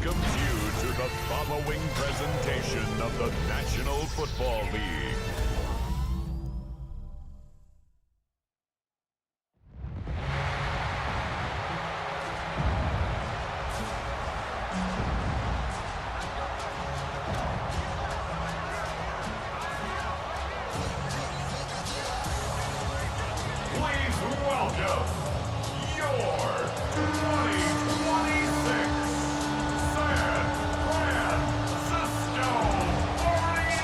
welcomes you to the following presentation of the National Football League. Please welcome your 2026 San Francisco 49ers.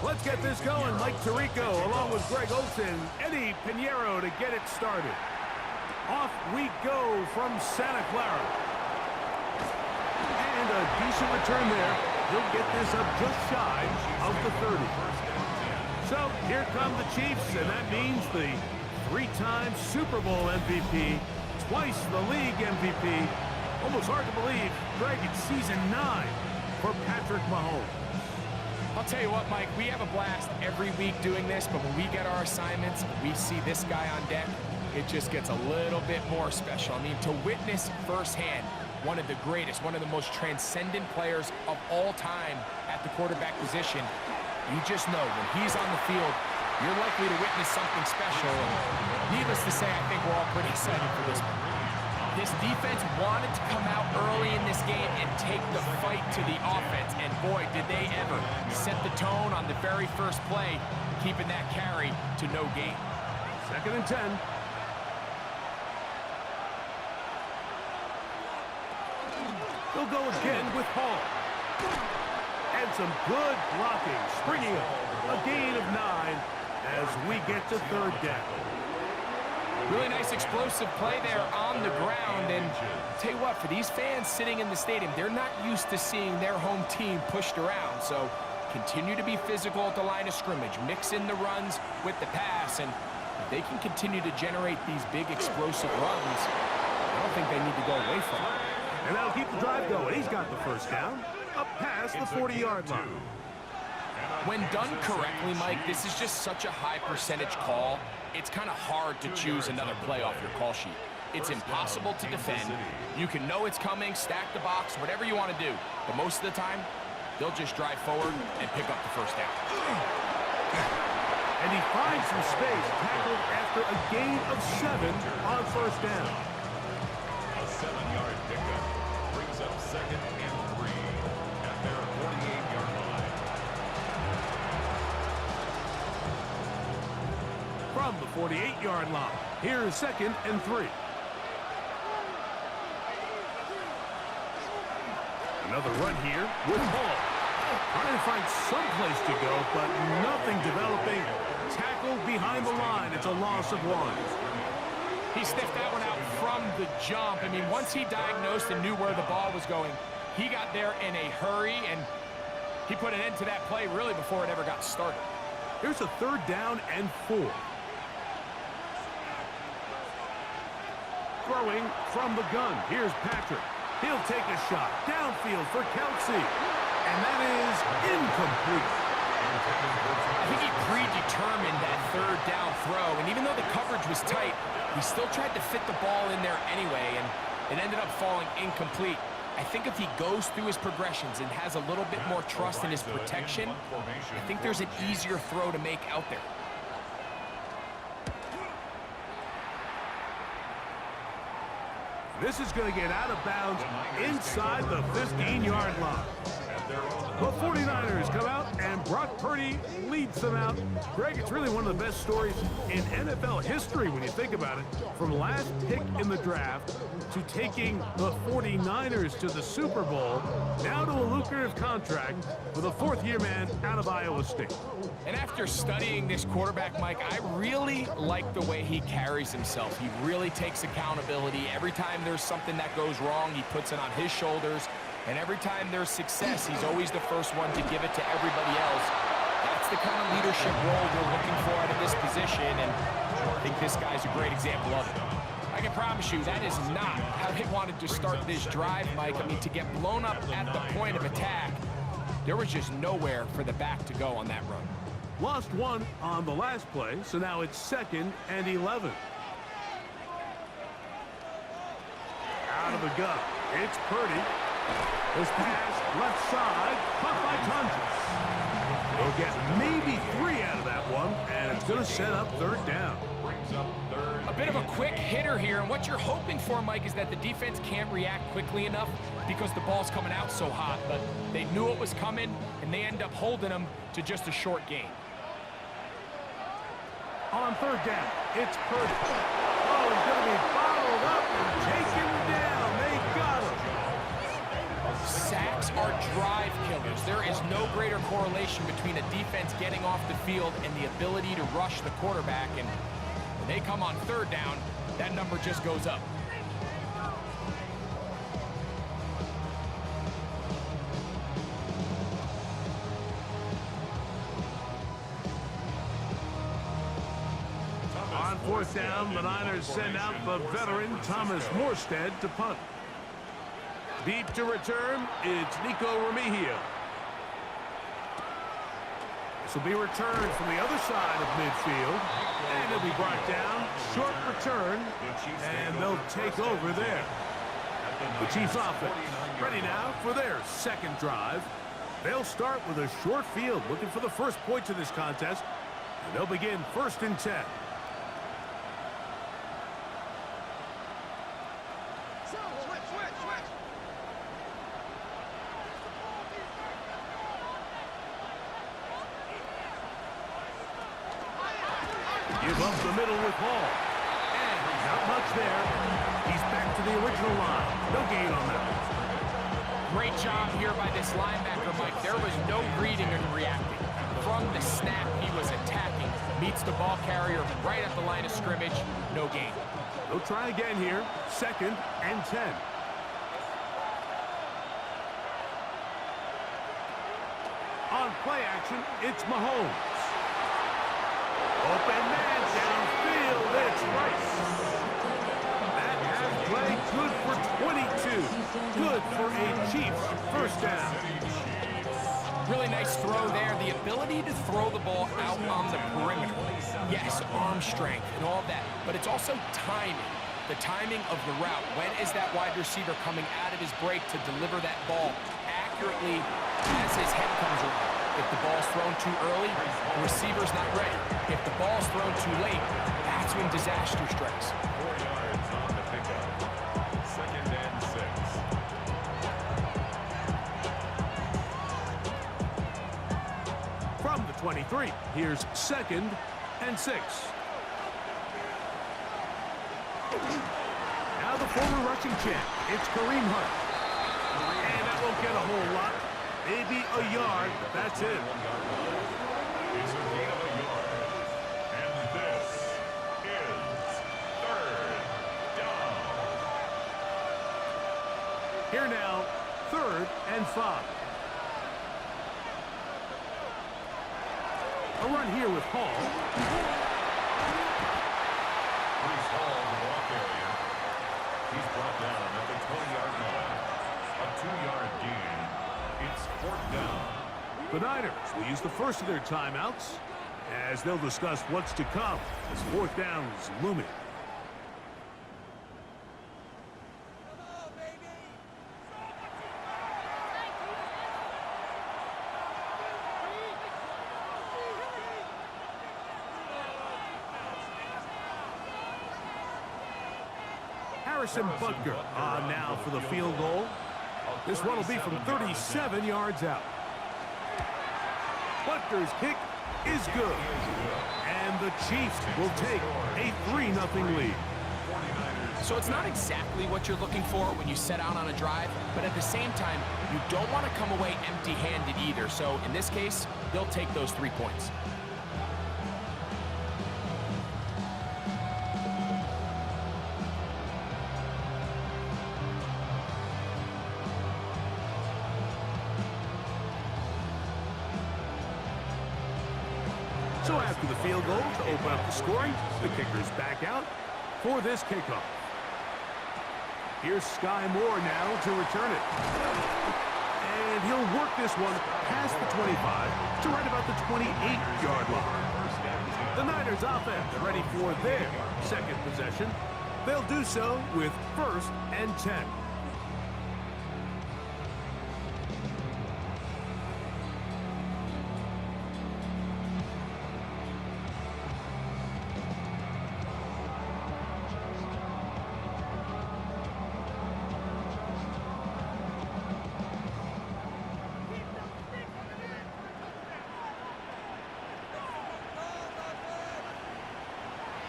Let's get this going. Mike Tirico along with Greg Olson, Eddie Pinheiro to get it started. Off we go from Santa Clara. And a decent return there. He'll get this up just shy of the 30. So here come the Chiefs, and that means the three-time Super Bowl MVP, twice the league MVP. Almost hard to believe, Greg, it's season 9 for Patrick Mahomes. I'll tell you what, Mike, we have a blast every week doing this, but when we get our assignments, we see this guy on deck, it just gets a little bit more special. I mean, to witness firsthand one of the greatest, one of the most transcendent players of all time at the quarterback position, you just know when he's on the field, you're likely to witness something special. And needless to say, I think we're all pretty excited for this one. This defense wanted to come out early in this game and take the fight to the offense, and boy, did they ever set the tone on the very first play, keeping that carry to no gain. 2nd and 10. He'll go again with Hall. And some good blocking, springing up. A gain of 9 as we get to 3rd down. Really nice explosive play there on the ground, and tell you what, for these fans sitting in the stadium, they're not used to seeing their home team pushed around, so continue to be physical at the line of scrimmage, mix in the runs with the pass, and if they can continue to generate these big explosive runs, I don't think they need to go away from it. And that'll keep the drive going. He's got the 1st down, up past the 40-yard line. When done correctly, Mike, this is just such a high percentage call. It's kind of hard to choose another play off your call sheet. It's impossible to defend. You can know it's coming, stack the box, whatever you want to do. But most of the time, they'll just drive forward and pick up the 1st down. And he finds some space, tackled after a gain of 7 on 1st down. A 7-yard pickup brings up 2nd and 3 at their 48-yard line. From the 48-yard line, here's 2nd and 3. Another run here with Hall. Trying to find some place to go, but nothing developing. Tackled behind the line. It's a loss of 1. He sniffed that one out from the jump. I mean, once he diagnosed and knew where the ball was going, he got there in a hurry, and he put an end to that play really before it ever got started. Here's a 3rd down and 4. Throwing from the gun. Here's Patrick. He'll take a shot downfield for Kelsey. And that is incomplete. I think he predetermined that 3rd down throw, and even though the coverage was tight, he still tried to fit the ball in there anyway, and it ended up falling incomplete. I think if he goes through his progressions and has a little bit more trust in his protection, I think there's an easier throw to make out there. This is going to get out of bounds inside the 15-yard line. The 49ers come out, and Brock Purdy leads them out. Greg, it's really one of the best stories in NFL history when you think about it. From last pick in the draft to taking the 49ers to the Super Bowl, now to a lucrative contract with a fourth-year man out of Iowa State. And after studying this quarterback, Mike, I really like the way he carries himself. He really takes accountability. Every time there's something that goes wrong, he puts it on his shoulders. And every time there's success, he's always the first one to give it to everybody else. That's the kind of leadership role we're looking for out of this position, and I think this guy's a great example of it. I can promise you that is not how they wanted to start this drive, Mike. I mean, to get blown up at the point of attack, there was just nowhere for the back to go on that run. Lost one on the last play, so now it's 2nd and 11. Out of the gun, it's Purdy. This pass left side, caught by Tonjes. They'll get maybe 3 out of that one, and it's going to set up 3rd down. A bit of a quick hitter here, and what you're hoping for, Mike, is that the defense can't react quickly enough because the ball's coming out so hot, but they knew it was coming, and they end up holding them to just a short gain. On 3rd down, it's Purdy. Oh, he's going to be followed up and taken down. They got him. Sacks are drive killers. There is no greater correlation between a defense getting off the field and the ability to rush the quarterback, and when they come on 3rd down, that number just goes up. On 4th down, the Niners send out the veteran Thomas Morstead to punt. Deep to return, it's Nico Remigio. This will be returned from the other side of midfield, and it'll be brought down. Short return, and they'll take over there. The Chiefs offense ready now for their 2nd drive. They'll start with a short field, looking for the first points of this contest, and they'll begin 1st and 10. Give up the middle with Hall. And not much there. He's back to the original line. No gain on that. Great job here by this linebacker, Mike. There was no reading and reacting. From the snap, he was attacking. Meets the ball carrier right at the line of scrimmage. No gain. They'll try again here. 2nd and 10. On play action, it's Mahomes. Open man downfield, it's Rice. That has played good for 22. Good for a Chiefs 1st down. Really nice throw there. The ability to throw the ball out on the perimeter. Yes, arm strength and all that, but it's also timing. The timing of the route. When is that wide receiver coming out of his break to deliver that ball accurately as his head comes around? If the ball's thrown too early, the receiver's not ready. If the ball's thrown too late, that's when disaster strikes. 4 yards on the pickup. 2nd and 6. From the 23, here's 2nd and 6. Now the former rushing champ, it's Kareem Hunt. And that won't get a whole lot. Maybe a yard, that's it. It's a gain of a yard. And this is 3rd down. Here now, 3rd and 5. A run here with Hall. He's Hall in the block area. He's brought down at the 20-yard line. A 2-yard gain. It's 4th down. The Niners will use the first of their timeouts as they'll discuss what's to come as 4th down is looming. Harrison Butker on now for the field goal. This one will be from 37 yards out. Butker's kick is good. And the Chiefs will take a 3-0 lead. So it's not exactly what you're looking for when you set out on a drive, but at the same time, you don't want to come away empty-handed either. So in this case, they'll take those 3 points. So after the field goal to open up the scoring, the kicker's back out for this kickoff. Here's Sky Moore now to return it. And he'll work this one past the 25 to right about the 28-yard line. The Niners offense ready for their second possession. They'll do so with 1st and 10.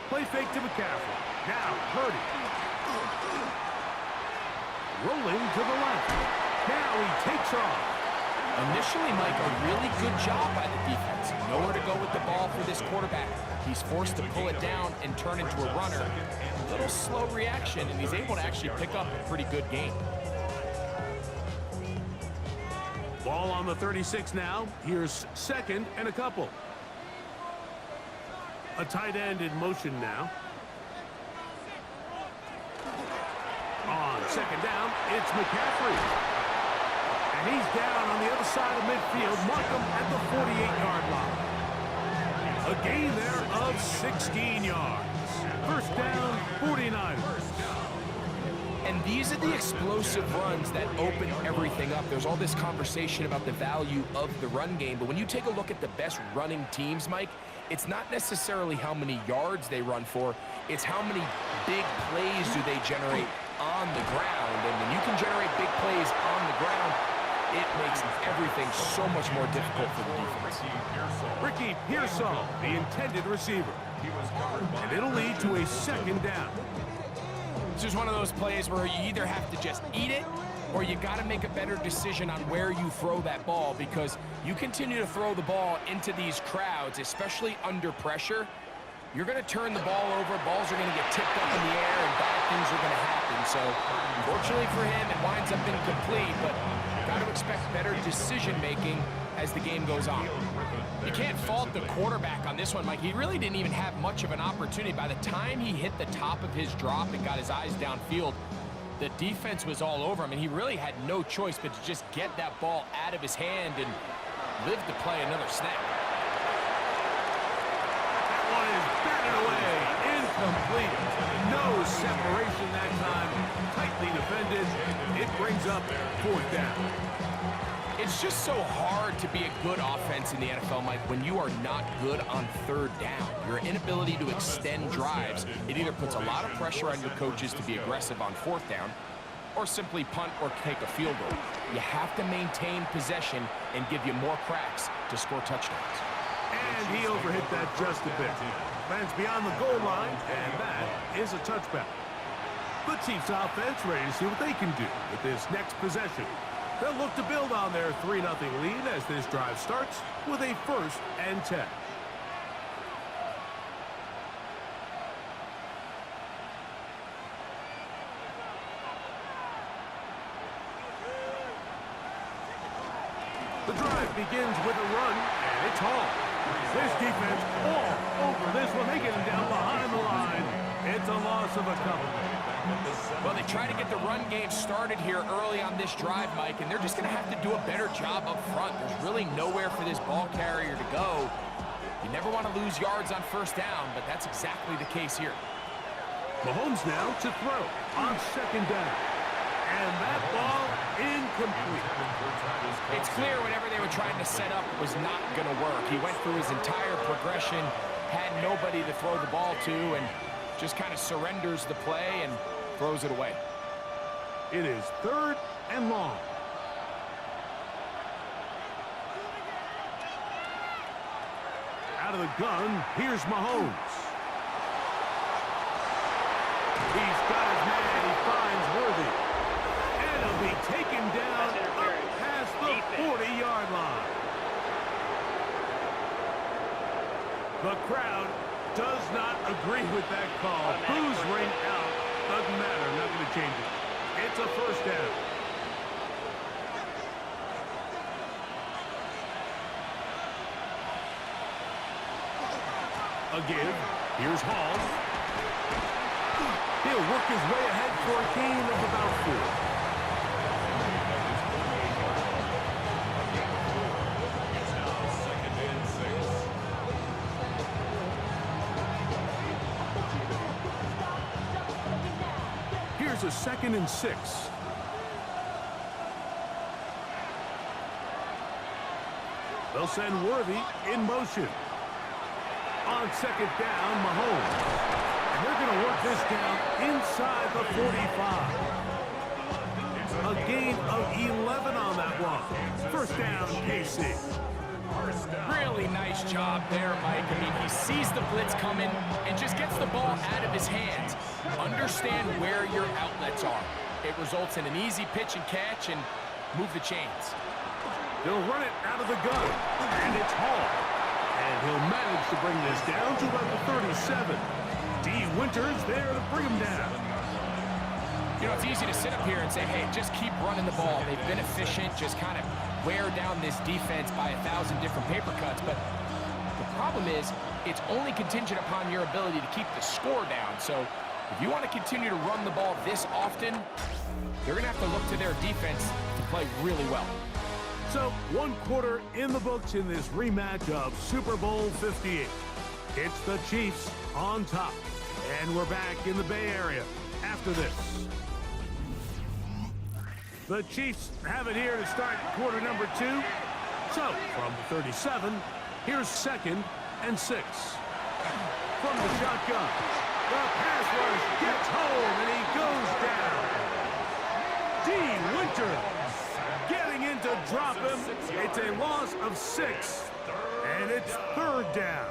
Play fake to McCaffrey. Now, Purdy. Rolling to the left. Now he takes off. Initially, Mike, a really good job by the defense. Nowhere to go with the ball for this quarterback. He's forced to pull it down and turn into a runner. A little slow reaction, and he's able to actually pick up a pretty good gain. Ball on the 36 now. Here's 2nd and a couple. A tight end in motion now. On 2nd down, it's McCaffrey. And he's down on the other side of midfield. Mark him at the 48-yard line. A gain there of 16 yards. 1st down, 49ers. And these are the explosive runs that open everything up. There's all this conversation about the value of the run game, but when you take a look at the best running teams, Mike, it's not necessarily how many yards they run for, it's how many big plays do they generate on the ground. And when you can generate big plays on the ground, it makes everything so much more difficult for the defense. Ricky Pearsall, the intended receiver. And it'll lead to a 2nd down. This is one of those plays where you either have to just eat it or you got to make a better decision on where you throw that ball, because you continue to throw the ball into these crowds, especially under pressure, you're going to turn the ball over, balls are going to get tipped up in the air, and bad things are going to happen. So, unfortunately for him, it winds up incomplete, but got to expect better decision-making as the game goes on. You can't fault the quarterback on this one, Mike. He really didn't even have much of an opportunity. By the time he hit the top of his drop and got his eyes downfield, the defense was all over him, and he really had no choice but to just get that ball out of his hand and live to play another snap. That one is batted away. Incomplete. No separation that time. Tightly defended. It brings up 4th down. It's just so hard to be a good offense in the NFL, Mike, when you are not good on 3rd down. Your inability to extend drives, it either puts a lot of pressure on your coaches to be aggressive on 4th down or simply punt or take a field goal. You have to maintain possession and give you more cracks to score touchdowns. And he overhit that just a bit. Lands beyond the goal line, and that is a touchback. The Chiefs offense ready to see what they can do with this next possession. They'll look to build on their 3-0 lead as this drive starts with a 1st and 10. The drive begins with a run, and it's Hall. This defense all over this one. They get him down behind the line. It's a loss of a couple. Well, they try to get the run game started here early on this drive, Mike, and they're just going to have to do a better job up front. There's really nowhere for this ball carrier to go. You never want to lose yards on 1st down, but that's exactly the case here. Mahomes now to throw on 2nd down. And that ball incomplete. It's clear whatever they were trying to set up was not going to work. He went through his entire progression, had nobody to throw the ball to, and just kind of surrenders the play and throws it away. It is 3rd and long. Out of the gun, here's Mahomes. He's got his man. He finds Worthy. And he'll be taken down up past the 40-yard line. The crowd does not agree with that call. Boos ring out. Doesn't matter. I'm not going to change it. It's a first down. Again, here's Hall. He'll work his way ahead for a gain of about 4. It's now 2nd and 6. Here's a 2nd and 6. They'll send Worthy in motion. On 2nd down, Mahomes. And they're going to work this down inside the 45. A gain of 11 on that one. First down, KC. Really nice job there, Mike. I mean, he sees the blitz coming and just gets the ball out of his hands. Understand where your outlets are. It results in an easy pitch and catch and move the chains. They'll run it out of the gun. And it's Hall. And he'll manage to bring this down to about the 37. D. Winters there to bring him down. You know, it's easy to sit up here and say, hey, just keep running the ball. They've been efficient, just kind of wear down this defense by 1,000 different paper cuts. But the problem is, it's only contingent upon your ability to keep the score down. So if you want to continue to run the ball this often, they're going to have to look to their defense to play really well. So, 1 quarter in the books in this rematch of Super Bowl 58. It's the Chiefs on top. And we're back in the Bay Area after this. The Chiefs have it here to start quarter number 2. So, from the 37, here's 2nd and 6. From the shotgun, the pass rush gets home and he goes down. D. Winters getting in to drop him. It's a loss of 6, and it's 3rd down.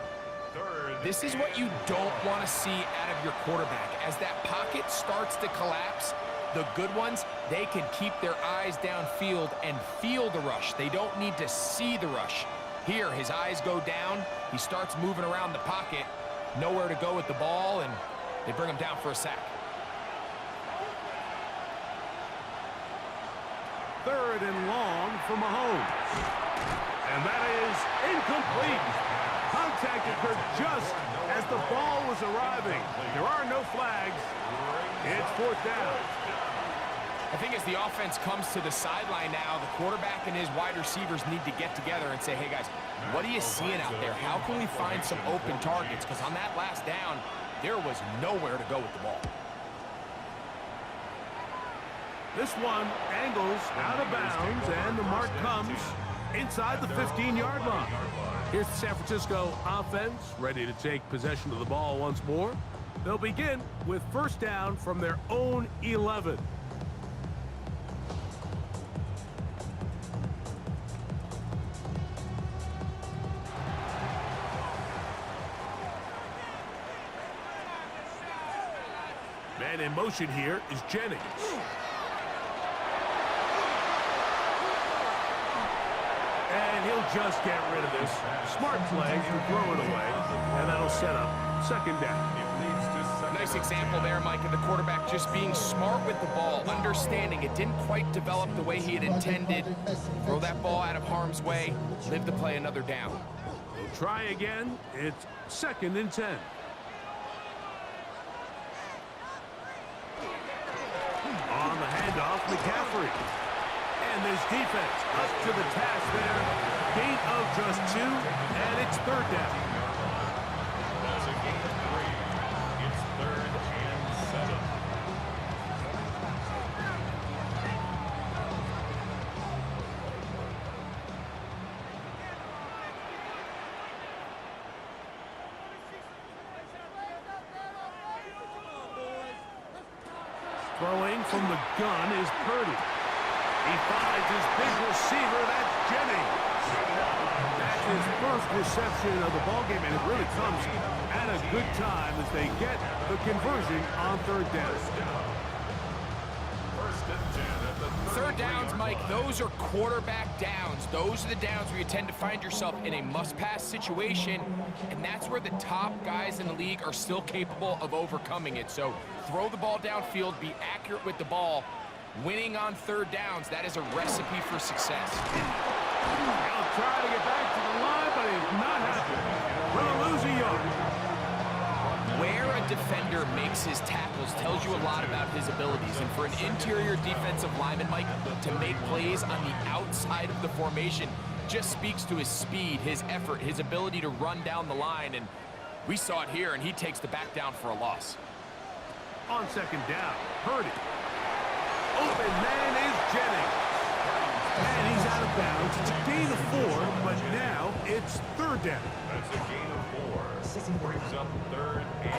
This is what you don't want to see out of your quarterback. As that pocket starts to collapse, the good ones, they can keep their eyes downfield and feel the rush. They don't need to see the rush. Here, his eyes go down. He starts moving around the pocket. Nowhere to go with the ball, and they bring him down for a sack. 3rd and long for Mahomes. And that is incomplete. Contact occurred just as the ball was arriving. There are no flags. It's 4th down. I think as the offense comes to the sideline now, the quarterback and his wide receivers need to get together and say, hey, guys, what are you seeing out there? How can we find some open targets? Because on that last down, there was nowhere to go with the ball. This one angles out of bounds, and the mark comes inside the 15-yard line. Here's the San Francisco offense, ready to take possession of the ball once more. They'll begin with first down from their own 11. Man in motion here is Jennings. And he'll just get rid of this. Smart play to throw it away, and that'll set up 2nd down. Nice example there, Mike, of the quarterback just being smart with the ball, understanding it didn't quite develop the way he had intended. Throw that ball out of harm's way, live to play another down. We'll try again. It's 2nd and 10. On the handoff, McCaffrey. And this defense up to the task there. Gain of just 2, and it's 3rd down. That's a gain of 3. It's 3rd and 7. Throwing from the gun is Purdy. He finds his big receiver, that's Jennings. That's his first reception of the ballgame, and it really comes at a good time as they get the conversion on third down. Third downs, Mike, those are quarterback downs. Those are the downs where you tend to find yourself in a must-pass situation, and that's where the top guys in the league are still capable of overcoming it. So throw the ball downfield, be accurate with the ball. Winning on third downs, that is a recipe for success. He'll try to get back to the line, but he's not happy. Will lose a yard. Where a defender makes his tackles tells you a lot about his abilities. And for an interior defensive lineman, Mike, to make plays on the outside of the formation just speaks to his speed, his effort, his ability to run down the line. And we saw it here, and he takes the back down for a loss. On second down, Purdy. Open man is Jennings. And he's out of bounds. It's a gain of 4, but now it's third down. That's a gain of 4. Brings up 3rd and 8.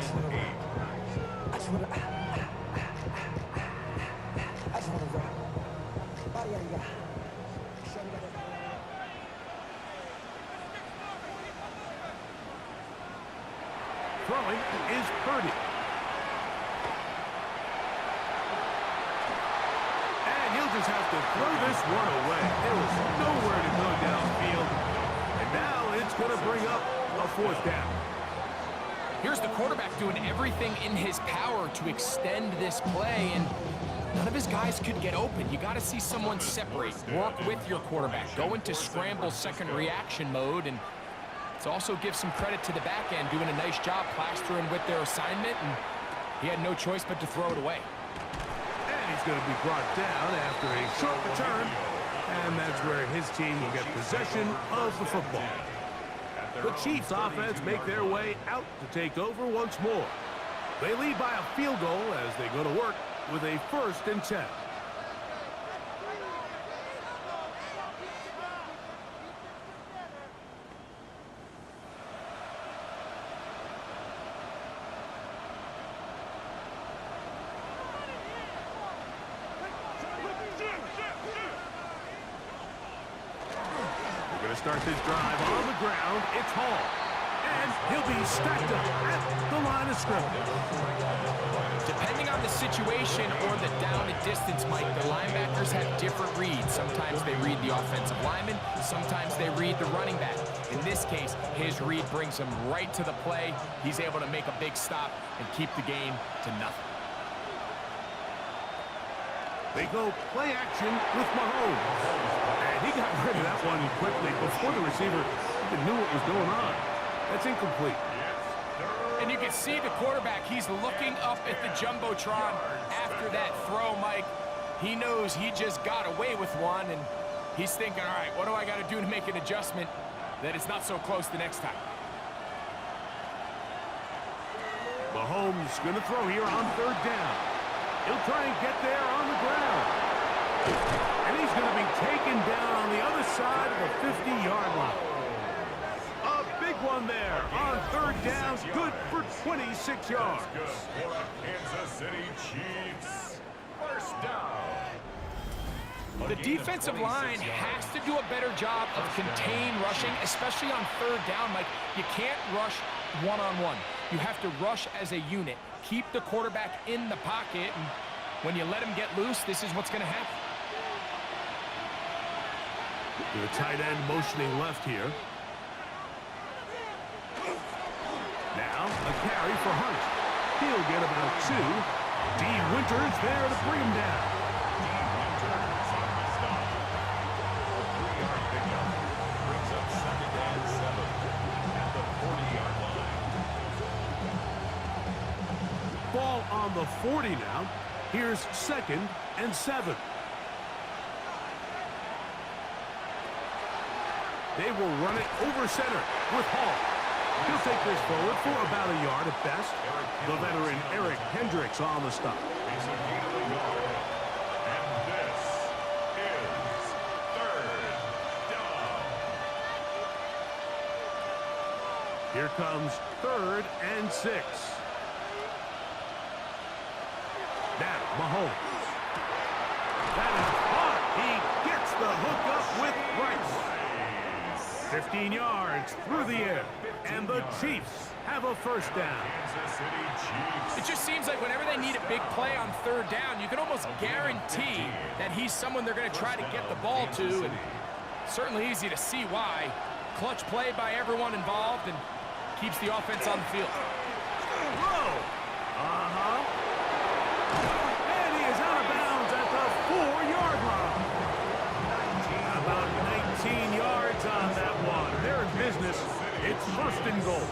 Throwing is Purdy. And he'll just have to throw this one away. There was nowhere to go downfield. And now it's going to bring up a 4th down. Here's the quarterback doing everything in his power to extend this play, and none of his guys could get open. You got to see someone separate, work with your quarterback, go into scramble second reaction mode, and let's also give some credit to the back end doing a nice job plastering with their assignment, and he had no choice but to throw it away. And he's going to be brought down after a short return, and that's where his team will get possession of the football. The Chiefs offense make their way out to take over once more. They lead by a field goal as they go to work with a 1st and 10. Start this drive on the ground. It's Hall. And he'll be stacked up at the line of scrimmage. Depending on the situation or the down and distance, Mike, the linebackers have different reads. Sometimes they read the offensive lineman. Sometimes they read the running back. In this case, his read brings him right to the play. He's able to make a big stop and keep the game to nothing. They go play action with Mahomes. And he got rid of that one quickly before the receiver even knew what was going on. That's incomplete. And you can see the quarterback. He's looking up at the Jumbotron after that throw, Mike. He knows he just got away with one, and he's thinking, all right, what do I got to do to make an adjustment that it's not so close the next time? Mahomes going to throw here on third down. He'll try and get there on the ground. And he's going to be taken down on the other side of the 50-yard line. A big one there on third down. Good for 26 yards. Good for the Kansas City Chiefs. First down. The defensive line has to do a better job of contain rushing, especially on third down. Like, you can't rush one-on-one. You have to rush as a unit. Keep the quarterback in the pocket, and when you let him get loose, this is what's going to happen. The tight end motioning left here. Now a carry for Hunt. He'll get about 2. D. Winters there to bring him down. Brings up 2nd and 7 at the 40-yard line. Ball on the 40 now. Here's 2nd and 7. They will run it over center with Hall. He'll take this forward for about a yard at best. The veteran Eric Hendricks on the stop. He's a gain of a yard. And this is 3rd down. Here comes 3rd and 6. Now Mahomes. That is caught. He gets the hook up with Rice. 15 yards through the air. And the Chiefs have a first down. Kansas City Chiefs. It just seems like whenever they need a big play on third down, you can almost guarantee that he's someone they're going to try to get the ball to. And certainly easy to see why. Clutch play by everyone involved and keeps the offense on the field. Whoa! And he is out of bounds at the 4-yard line. About 19 yards on that one. They're in business. It's first and goal.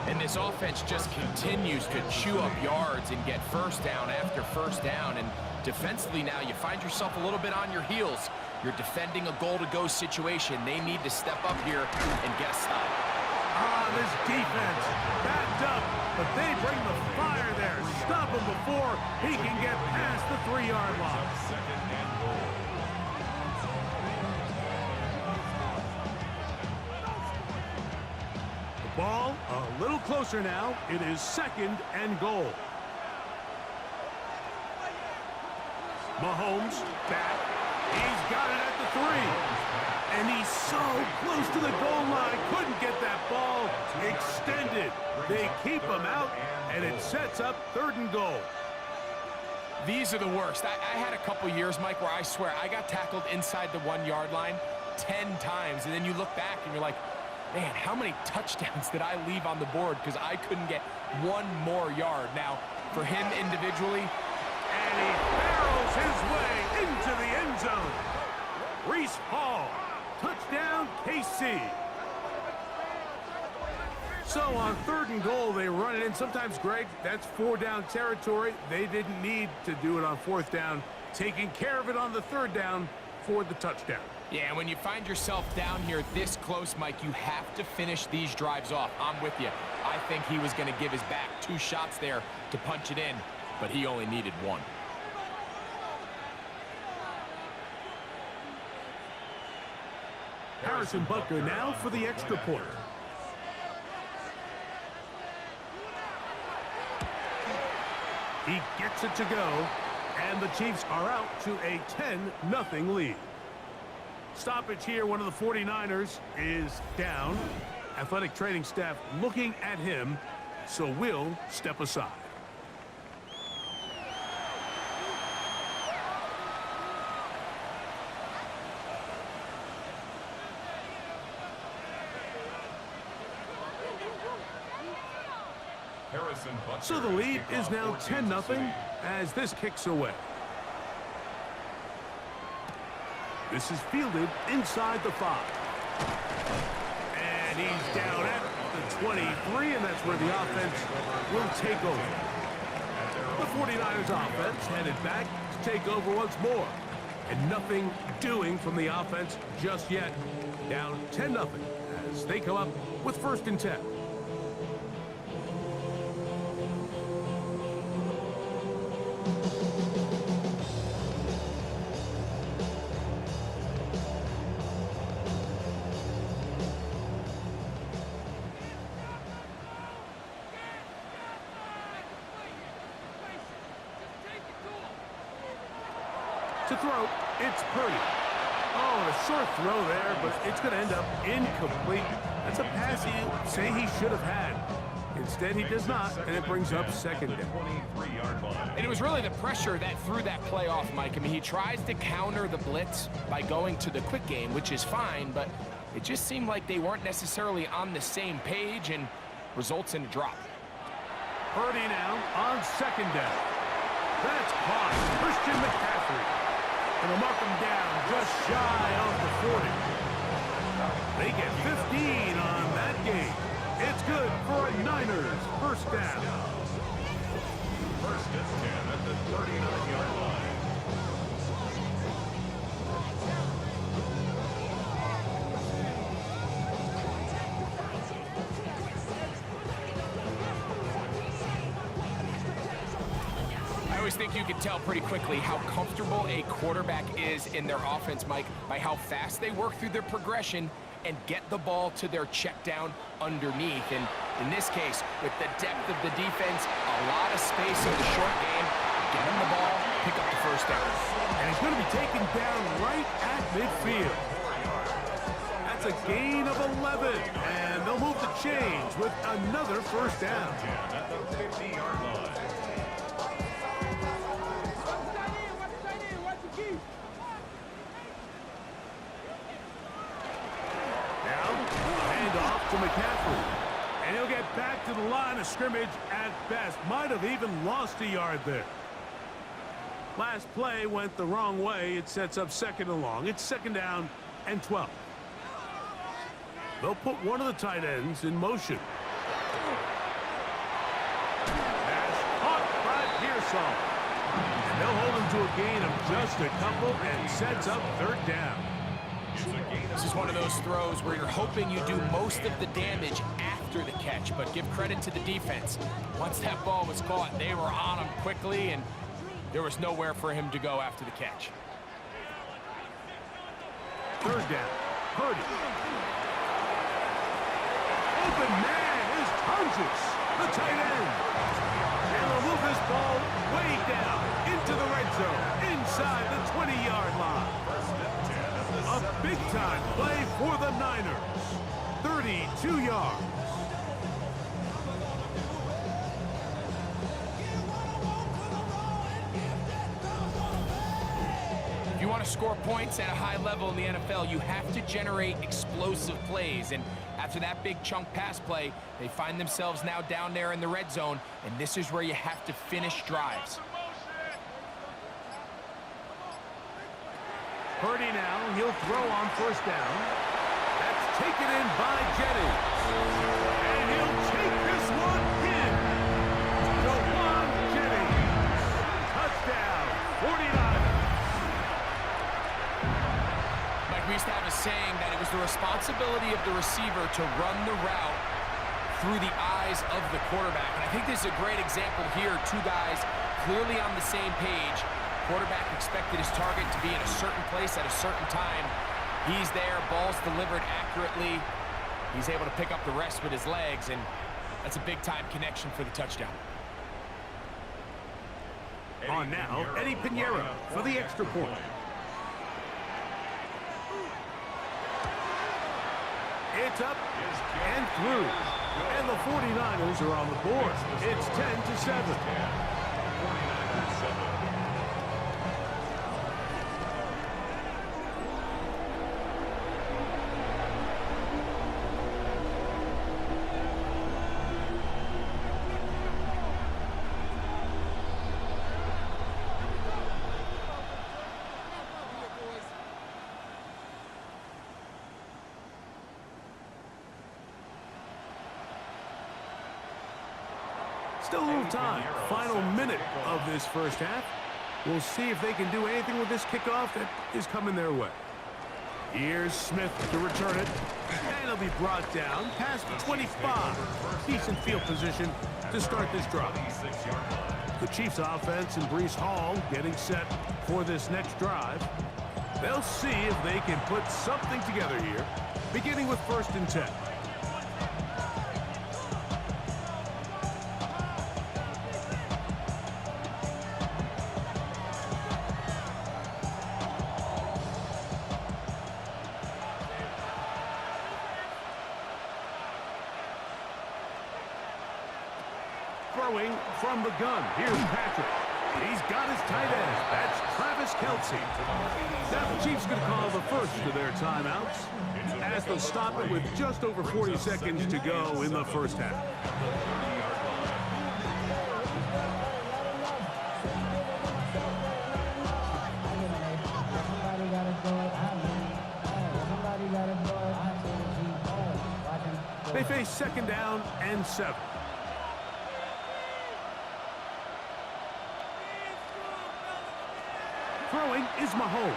And this offense just continues to chew up yards and get first down after first down. And defensively now, you find yourself a little bit on your heels. You're defending a goal-to-go situation. They need to step up here and get a stop. This defense backed up, but they bring the fire there. Stop him before he can get past the 3-yard line. Second and goal. The ball a little closer now. It is second and goal. Mahomes back. He's got it at the 3. And he's so close to the goal line. Couldn't get that ball extended. They keep him out, and it sets up third and goal. These are the worst. I had a couple years, Mike, where I swear I got tackled inside the 1-yard line 10 times. And then you look back and you're like, man, how many touchdowns did I leave on the board because I couldn't get one more yard? Now, for him individually, and he barrels his way into the end zone. Reese Hall, touchdown KC. So on third and goal, they run it in. Sometimes, Greg, that's 4-down territory. They didn't need to do it on 4th down. Taking care of it on the 3rd down for the touchdown. yeah, and when you find yourself down here this close, Mike, you have to finish these drives off. I'm with you. I think he was going to give his back 2 shots there to punch it in, but he only needed 1. Harrison Butker now for the extra point. He gets it to go, and the Chiefs are out to a 10-0 lead. Stoppage here, one of the 49ers is down. Athletic training staff looking at him, so we'll step aside. So the lead is now 10-0 as this kicks away. This is fielded inside the 5. And he's down at the 23, and that's where the offense will take over. The 49ers offense headed back to take over once more. And nothing doing from the offense just yet. Down 10-0 as they come up with 1st and 10. To throw, it's Purdy. Oh, a short throw there, but it's going to end up incomplete. That's a pass you say he should have had. Instead, he does not, and it brings up 2nd down. And it was really the pressure that threw that play off, Mike. I mean, he tries to counter the blitz by going to the quick game, which is fine, but it just seemed like they weren't necessarily on the same page and results in a drop. Purdy now on 2nd down. That's caught. Christian McCaffrey. And they'll mark him down just shy of the 40. They get 15 on that game. It's good for a Niners 1st down. 1st and 10 at the 39-yard line. I always think you can tell pretty quickly how comfortable a quarterback is in their offense, Mike, by how fast they work through their progression and get the ball to their check down underneath. And in this case, with the depth of the defense, a lot of space in the short game, get him the ball, pick up the 1st down. And he's going to be taken down right at midfield. At That's a gain of 11. And they'll move the chains with another first down. At the 50-yard line. To McCaffrey. And he'll get back to the line of scrimmage at best. Might have even lost a yard there. Last play went the wrong way. It sets up second and long. It's second down and 12. They'll put one of the tight ends in motion. Pass caught by Pearsall. And they'll hold him to a gain of just a couple and sets up third down. This is one of those throws where you're hoping you do most of the damage after the catch, but give credit to the defense. Once that ball was caught, they were on him quickly, and there was nowhere for him to go after the catch. Third down. Purdy. Open man is Tunges, the tight end. And they'll move this ball way down into the red zone, inside the 20-yard line. A big-time play for the Niners. 32 yards. If you want to score points at a high level in the NFL, you have to generate explosive plays. And after that big chunk pass play, they find themselves now down there in the red zone, and this is where you have to finish drives. Purdy now, he'll throw on first down. That's taken in by Jennings. And he'll take this one in. Jawan Jennings. Touchdown, 49ers. Mike, we used to have a saying that it was the responsibility of the receiver to run the route through the eyes of the quarterback. And I think this is a great example here. Two guys clearly on the same page. Quarterback expected his target to be in a certain place at a certain time. He's there, ball's delivered accurately. He's able to pick up the rest with his legs, and that's a big-time connection for the touchdown. On now, Eddie Pinheiro for the extra point. It's up and through. And the 49ers are on the board. It's 10-7. Still a little time. Final minute of this first half. We'll see if they can do anything with this kickoff that is coming their way. Here's Smith to return it. And it'll be brought down past the 25. Decent field position to start this drive. The Chiefs offense and Breece Hall getting set for this next drive. They'll see if they can put something together here, beginning with 1st and 10. Throwing from the gun. Here's Patrick. He's got his tight end. That's Travis Kelce. Now the Chiefs going to call the first of their timeouts as they'll stop it with just over 40 seconds to go in the first half. They face 2nd down and 7. Throwing is Mahomes.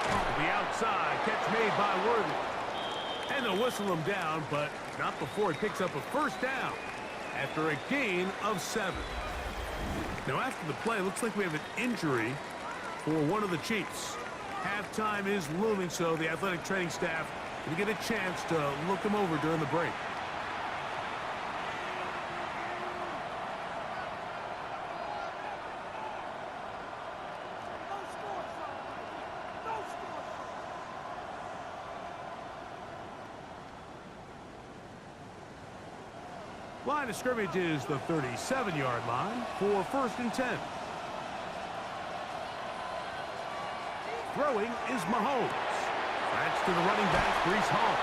To the outside, catch made by Worthy. And they'll whistle him down, but not before he picks up a first down after a gain of 7. Now after the play, looks like we have an injury for one of the Chiefs. Halftime is looming, so the athletic training staff will get a chance to look him over during the break. Line of scrimmage is the 37-yard line for 1st and 10. Throwing is Mahomes. That's to the running back, Breece Hall.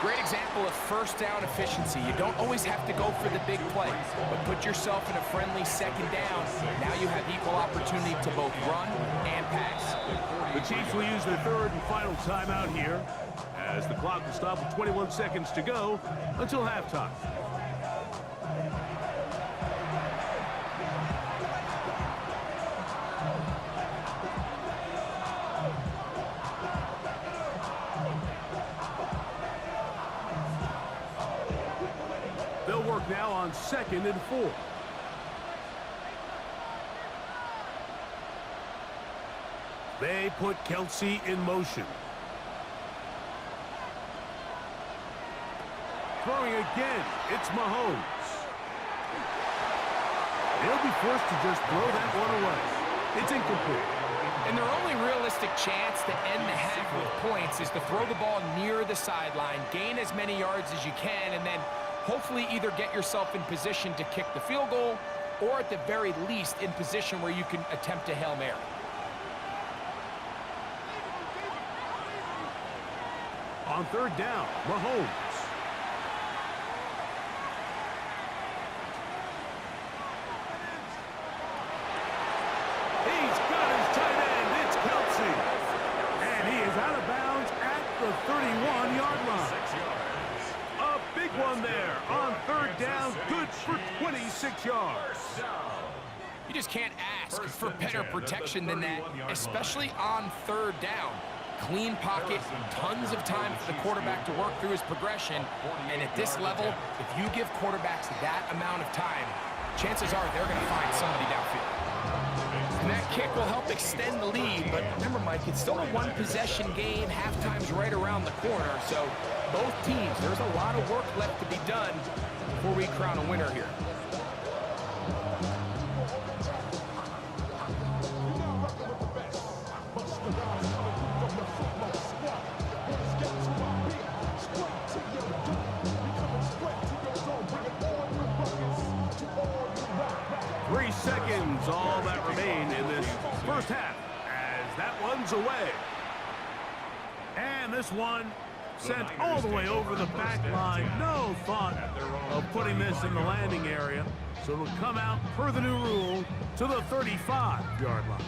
Great example of first down efficiency. You don't always have to go for the big play, but put yourself in a friendly second down. Now you have equal opportunity to both run and pass. The Chiefs will use their 3rd and final timeout here as the clock will stop with 21 seconds to go until halftime. They'll work now on 2nd and 4. They put Kelsey in motion. Throwing again, it's Mahomes. He'll be forced to just throw that one away. It's incomplete. And their only realistic chance to end the half with points is to throw the ball near the sideline, gain as many yards as you can, and then hopefully either get yourself in position to kick the field goal or at the very least in position where you can attempt a Hail Mary. On 3rd down, Mahomes. He's got his tight end. It's Kelsey. And he is out of bounds at the 31-yard line. A big one there on 3rd down. Good for 26 yards. You just can't ask for better protection than that, especially on 3rd down. Clean pocket, tons of time for the quarterback to work through his progression. And at this level, if you give quarterbacks that amount of time, chances are they're going to find somebody downfield. And that kick will help extend the lead. But remember, Mike, it's still a one-possession game. Halftime's right around the corner. So both teams, there's a lot of work left to be done before we crown a winner here. Seconds, all that remain in this first half as that one's away. And this one sent all the way over the back line. No thought of putting this in the landing area. So it'll come out per the new rule to the 35-yard line.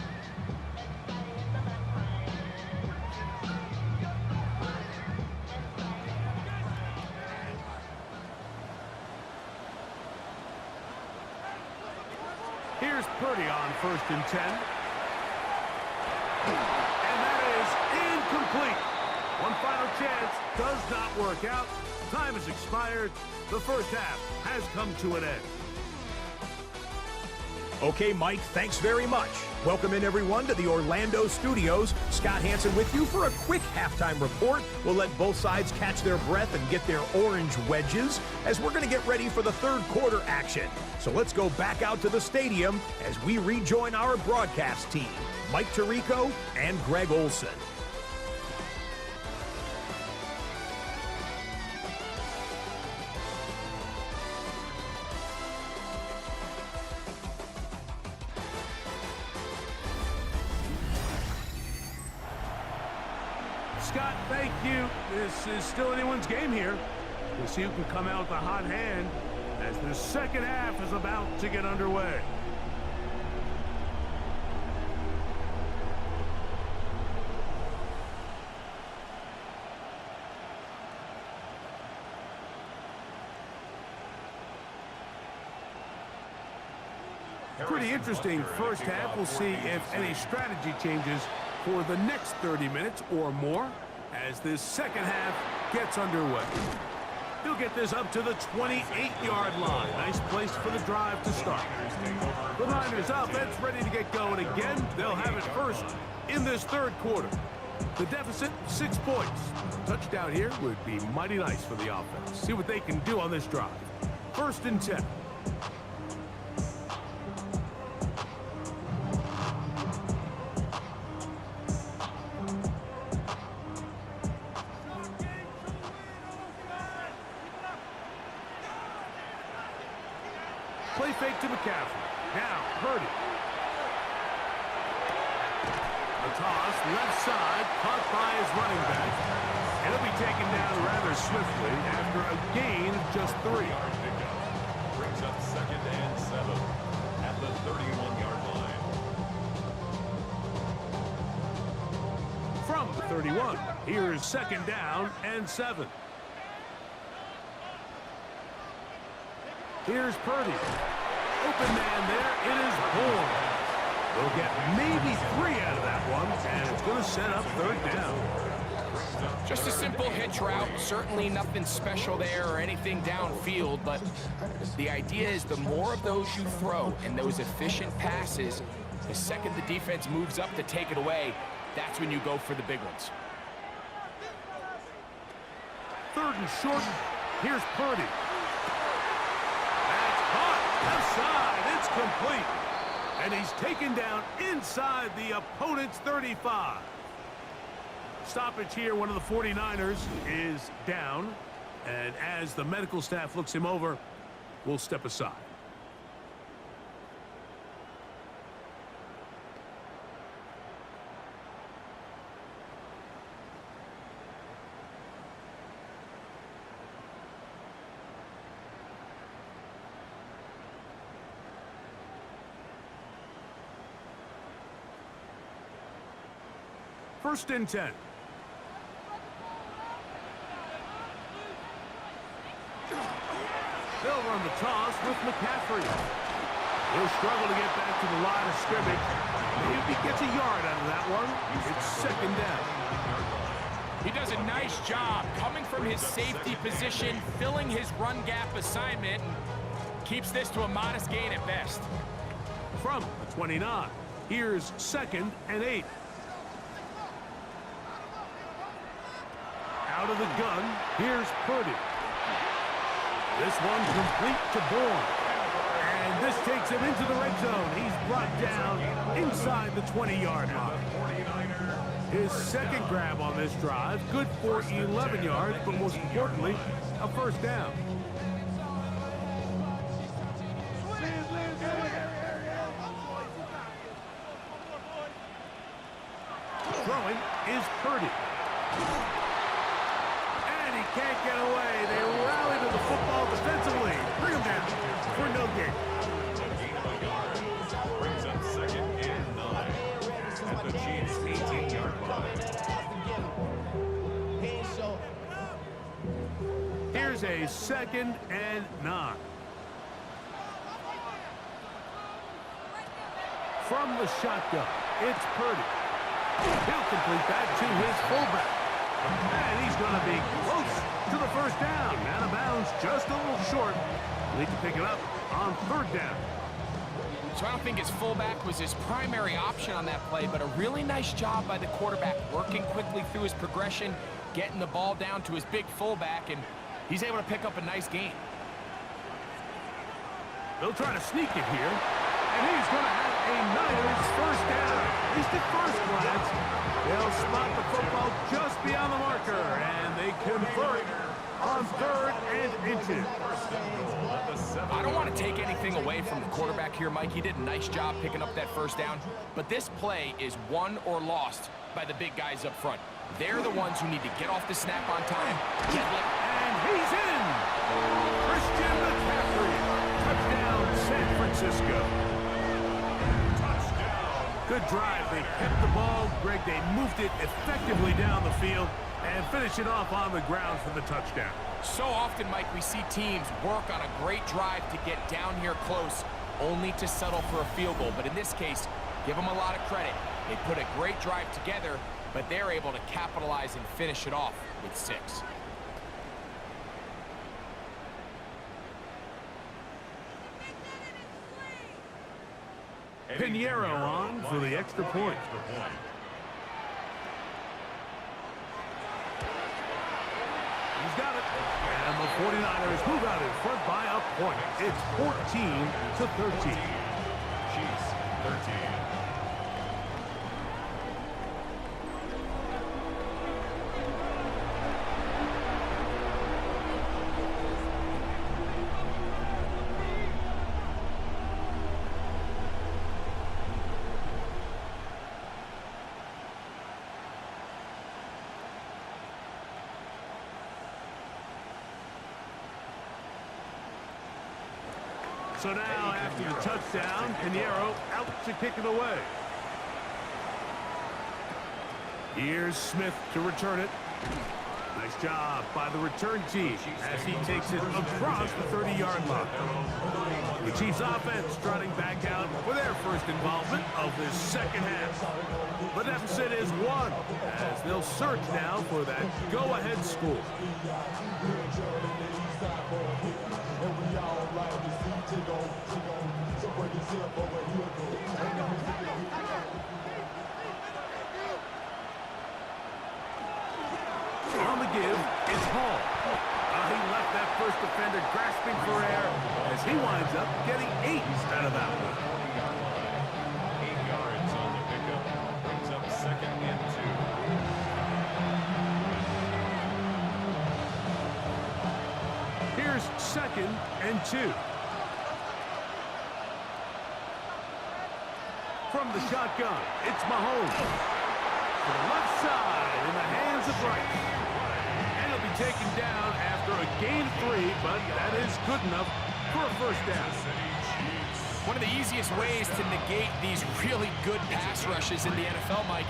Here's Purdy on 1st and 10. And that is incomplete. One final chance does not work out. Time has expired. The first half has come to an end. Okay, Mike, thanks very much. Welcome in, everyone, to the Orlando studios. Scott Hansen with you for a quick halftime report. We'll let both sides catch their breath and get their orange wedges as we're going to get ready for the 3rd quarter action. So let's go back out to the stadium as we rejoin our broadcast team, Mike Tirico and Greg Olson. Scott, thank you. This is still anyone's game here. We'll see who can come out with a hot hand as the second half is about to get underway. Pretty interesting first half. We'll see if any strategy changes for the next 30 minutes or more as this second half gets underway. He'll get this up to the 28-yard line. Nice place for the drive to start. The Niners offense ready to get going again. They'll have it first in this 3rd quarter. The deficit, 6 points. Touchdown here would be mighty nice for the offense. See what they can do on this drive. 1st and 10. Play fake to McCaffrey. Now, Purdy. A toss, left side, caught by his running back. And he'll be taken down rather swiftly after a gain of just 3. Brings up 2nd and 7 at the 31-yard line. From the 31, here's 2nd down and 7. Here's Purdy. Open man there. It is Bourne. They'll get maybe 3 out of that one, and it's going to set up 3rd down. Just a simple hitch route. Certainly nothing special there or anything downfield, but the idea is the more of those you throw and those efficient passes, the second the defense moves up to take it away, that's when you go for the big ones. 3rd and short. Here's Purdy. That's caught. Left side. It's complete. And he's taken down inside the opponent's 35. Stoppage here. One of the 49ers is down. And as the medical staff looks him over, we'll step aside. First and 10. They'll run the toss with McCaffrey. He'll struggle to get back to the line of scrimmage. Maybe he gets a yard out of that one. It's 2nd down. He does a nice job coming from his safety position, filling his run gap assignment, and keeps this to a modest gain at best. From the 29, here's 2nd and 8. Out of the gun, here's Purdy. This one complete to Bourne. And this takes him into the red zone. He's brought down inside the 20-yard line. His 2nd grab on this drive, good for 11 yards, but most importantly, a 1st down. Throwing is Purdy. Can't get away. They rally to the football defensively. Bring him down for no gain. Brings up 2nd and 9 at the Chiefs' 18-yard line. Here's a 2nd and 9. From the shotgun, it's Purdy. He'll complete that to his fullback. And he's going to be close to the 1st down. Out of bounds, just a little short. Need to pick it up on 3rd down. So I don't think his fullback was his primary option on that play, but a really nice job by the quarterback working quickly through his progression, getting the ball down to his big fullback, and he's able to pick up a nice gain. They'll try to sneak it here, and he's going to have a Niners 1st down. At least at first glance, they'll spot the football just beyond the marker, and they convert on 3rd and inches. I don't want to take anything away from the quarterback here, Mike. He did a nice job picking up that 1st down, but this play is won or lost by the big guys up front. They're the ones who need to get off the snap on time, get lit. And he's in! Christian McCaffrey. Touchdown, San Francisco. Good drive. They kept the ball. Greg, they moved it effectively down the field and finish it off on the ground for the touchdown. So often, Mike, we see teams work on a great drive to get down here close, only to settle for a field goal. But in this case, give them a lot of credit. They put a great drive together, but they're able to capitalize and finish it off with 6. Pinheiro on for the extra point. He's got it. And the 49ers move out in front by a point. It's 14-13. Chiefs 13. So now, after the touchdown, Pinheiro out to kick it away. Here's Smith to return it. Nice job by the return team as he takes it across the 30-yard line. The Chiefs offense trotting back out for their first involvement of this second half. The deficit is 1 as they'll search now for that go-ahead score. On the give, it's Hall. He left that first defender grasping for air as he winds up getting 8 out of that one. 8 yards on the pickup. Brings up 2nd and 2. Here's 2nd and 2. From the shotgun, it's Mahomes. To the left side in the hands of Rice. And he'll be taken down after a gain 3, but that is good enough for a first down. One of the easiest ways to negate these really good pass rushes in the NFL, Mike,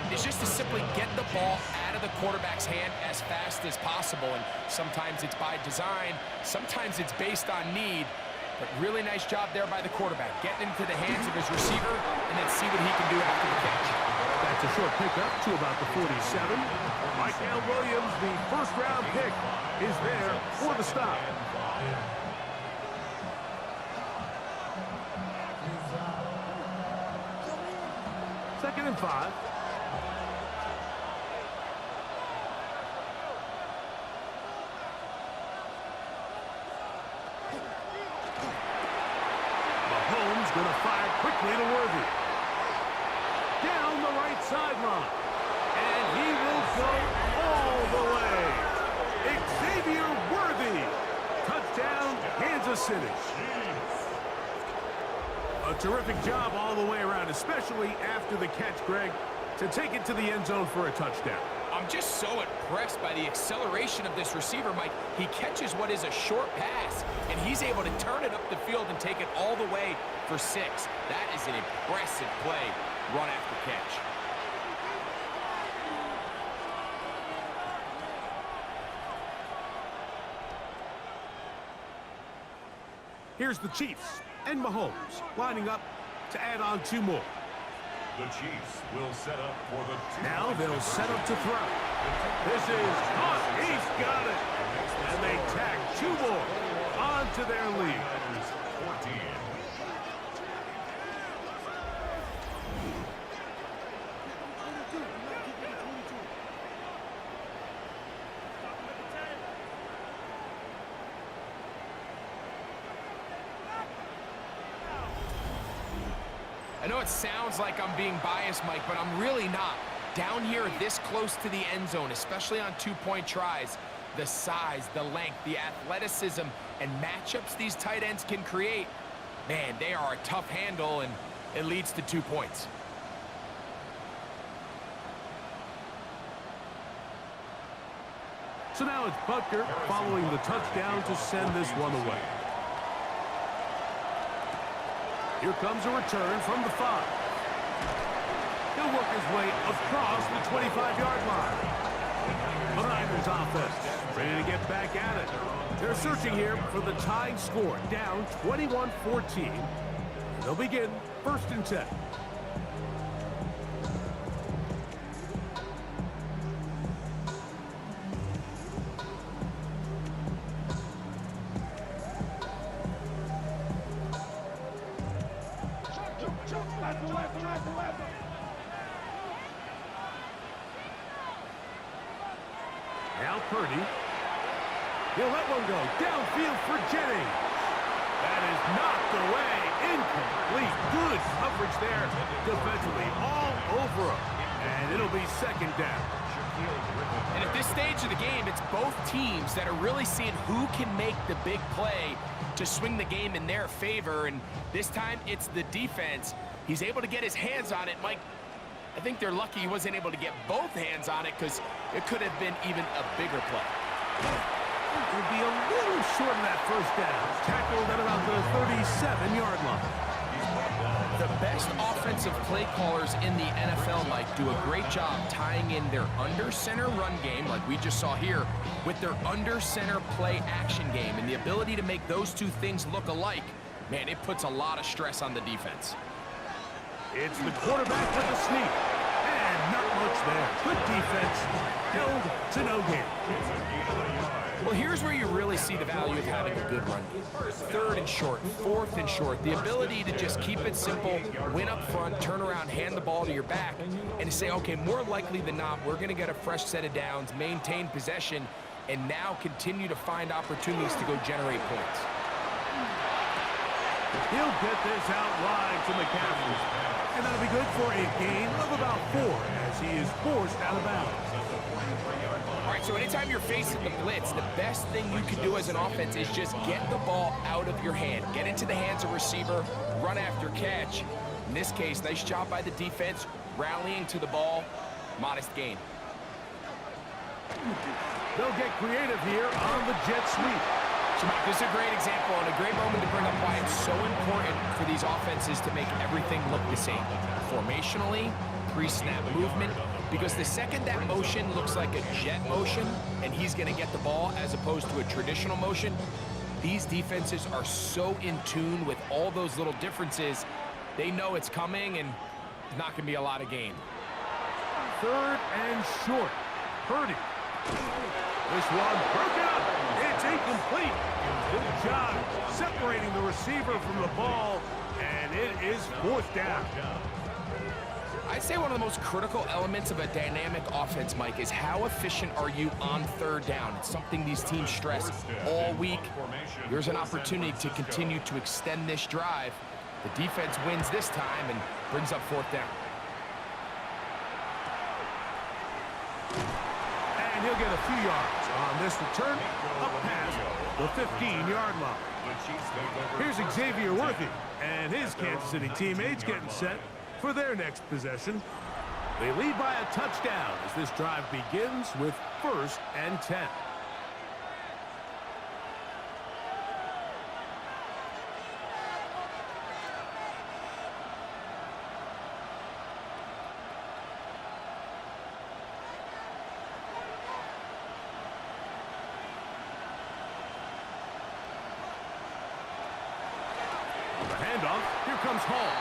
is just to simply get the ball out of the quarterback's hand as fast as possible. And sometimes it's by design, sometimes it's based on need. But really nice job there by the quarterback, getting into the hands of his receiver and then see what he can do after the catch. That's a short pickup to about the 47. Michael Williams, the first-round pick, is there for the stop. Second and 5. Mahomes going to fire quickly to Worthy. Down the right sideline. And he will go all the way. Xavier Worthy. Touchdown, Kansas City. A terrific job all the way around, especially after the catch, Greg, to take it to the end zone for a touchdown. I'm just so impressed by the acceleration of this receiver, Mike. He catches what is a short pass, and he's able to turn it up the field and take it all the way for 6. That is an impressive play, run after catch. Here's the Chiefs and Mahomes lining up to add on 2 more. The Chiefs will set up for the Now they'll set up to throw. This is caught. He's got it. And they tack 2 more onto their lead. 14. I know it sounds like I'm being biased, Mike, but I'm really not. Down here this close to the end zone, especially on 2-point tries, the size, the length, the athleticism, and matchups these tight ends can create, man, they are a tough handle, and it leads to 2 points. So now it's Butker following the touchdown to send this one away. Here comes a return from the 5. He'll work his way across the 25-yard line. The Niners offense ready to get back at it. They're searching here for the tying score, down 21-14. They'll begin 1st and 10. Now Purdy. He'll let one go. Downfield for Jennings. That is knocked away. Incomplete. Good coverage there defensively. All over him. And it'll be 2nd down. And at this stage of the game, it's both teams that are really seeing who can make the big play to swing the game in their favor. And this time, it's the defense. He's able to get his hands on it. Mike, I think they're lucky he wasn't able to get both hands on it because it could have been even a bigger play. Will be a little short of that first down. Tackled at about the 37-yard line. The best offensive play callers in the NFL, Mike, do a great job tying in their under-center run game, like we just saw here, with their under-center play action game. And the ability to make those two things look alike, man, it puts a lot of stress on the defense. It's the quarterback with the sneak. And not much there. Good defense. Held to no gain. Well, here's where you really see the value of having a good run game. 3rd and short, 4th and short. The ability to just keep it simple, win up front, turn around, hand the ball to your back, and to say, okay, more likely than not, we're going to get a fresh set of downs, maintain possession, and now continue to find opportunities to go generate points. He'll get this out wide to McCaffrey. And that'll be good for a gain of about 4 as he is forced out of bounds. All right, so anytime you're facing the blitz, the best thing you can do as an offense is just get the ball out of your hand. Get into the hands of receiver, run after catch. In this case, nice job by the defense, rallying to the ball, modest gain. They'll get creative here on the jet sweep. So, Mike, this is a great example and a great moment to bring up why it's so important for these offenses to make everything look the same. Formationally, pre-snap movement, because the second that motion looks like a jet motion and he's going to get the ball as opposed to a traditional motion, these defenses are so in tune with all those little differences. They know it's coming and it's not going to be a lot of gain. 3rd and short. Purdy. This one broken up. It's incomplete. Good job separating the receiver from the ball, and it is 4th down. I'd say one of the most critical elements of a dynamic offense, Mike, is how efficient are you on 3rd down. It's something these teams stress all week. Here's an opportunity to continue to extend this drive. The defense wins this time and brings up 4th down. And he'll get a few yards on this return up past the 15-yard line. Here's Xavier Worthy and his Kansas City teammates getting set for their next possession. They lead by a touchdown as this drive begins with 1st and 10. Handoff. Here comes Hall.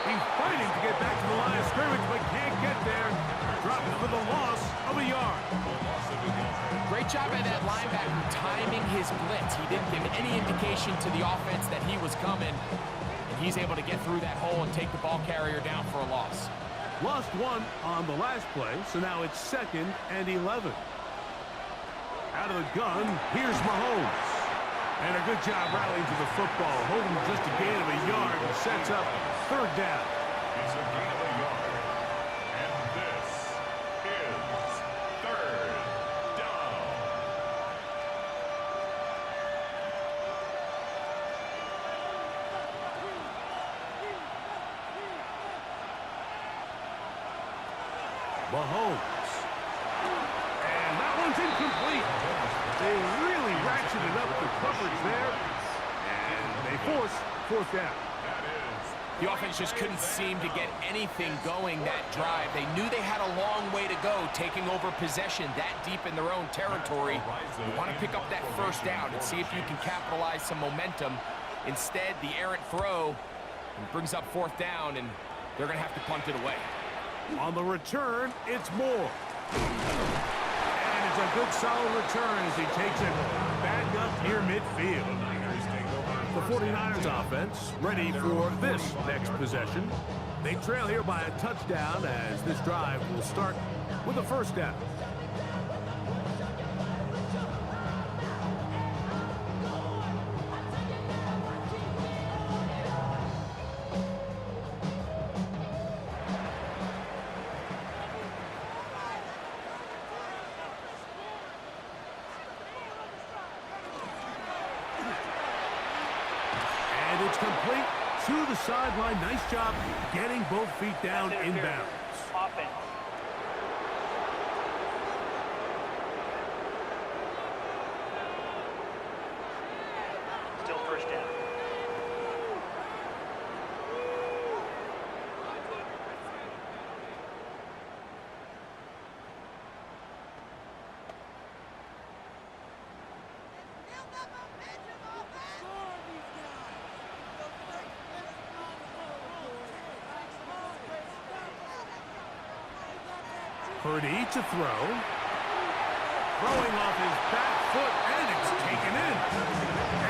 He's fighting to get back to the line of scrimmage, but can't get there. Dropping for the loss of a yard. Great job by that linebacker timing his blitz. He didn't give any indication to the offense that he was coming, and he's able to get through that hole and take the ball carrier down for a loss. Lost 1 on the last play, so now it's 2nd and 11. Out of the gun, here's Mahomes. And a good job rallying to the football, holding just a gain of a yard and sets up 3rd down. It's a gain of a yard. And this is 3rd down. Mahomes. And that one's incomplete. They really ratcheted up the coverage there, and they force 4th down. The offense just couldn't seem to get anything going that drive. They knew they had a long way to go, taking over possession that deep in their own territory. You want to pick up that 1st down and see if you can capitalize some momentum. Instead, the errant throw brings up 4th down, and they're going to have to punt it away. On the return, it's Moore. And it's a good solid return as he takes it back up here midfield. The 49ers offense ready for this next possession. They trail here by a touchdown as this drive will start with a 1st down. It's complete to the sideline. Nice job getting both feet down inbounds. Offense. Purdy to throw. Throwing off his back foot, and it's taken in.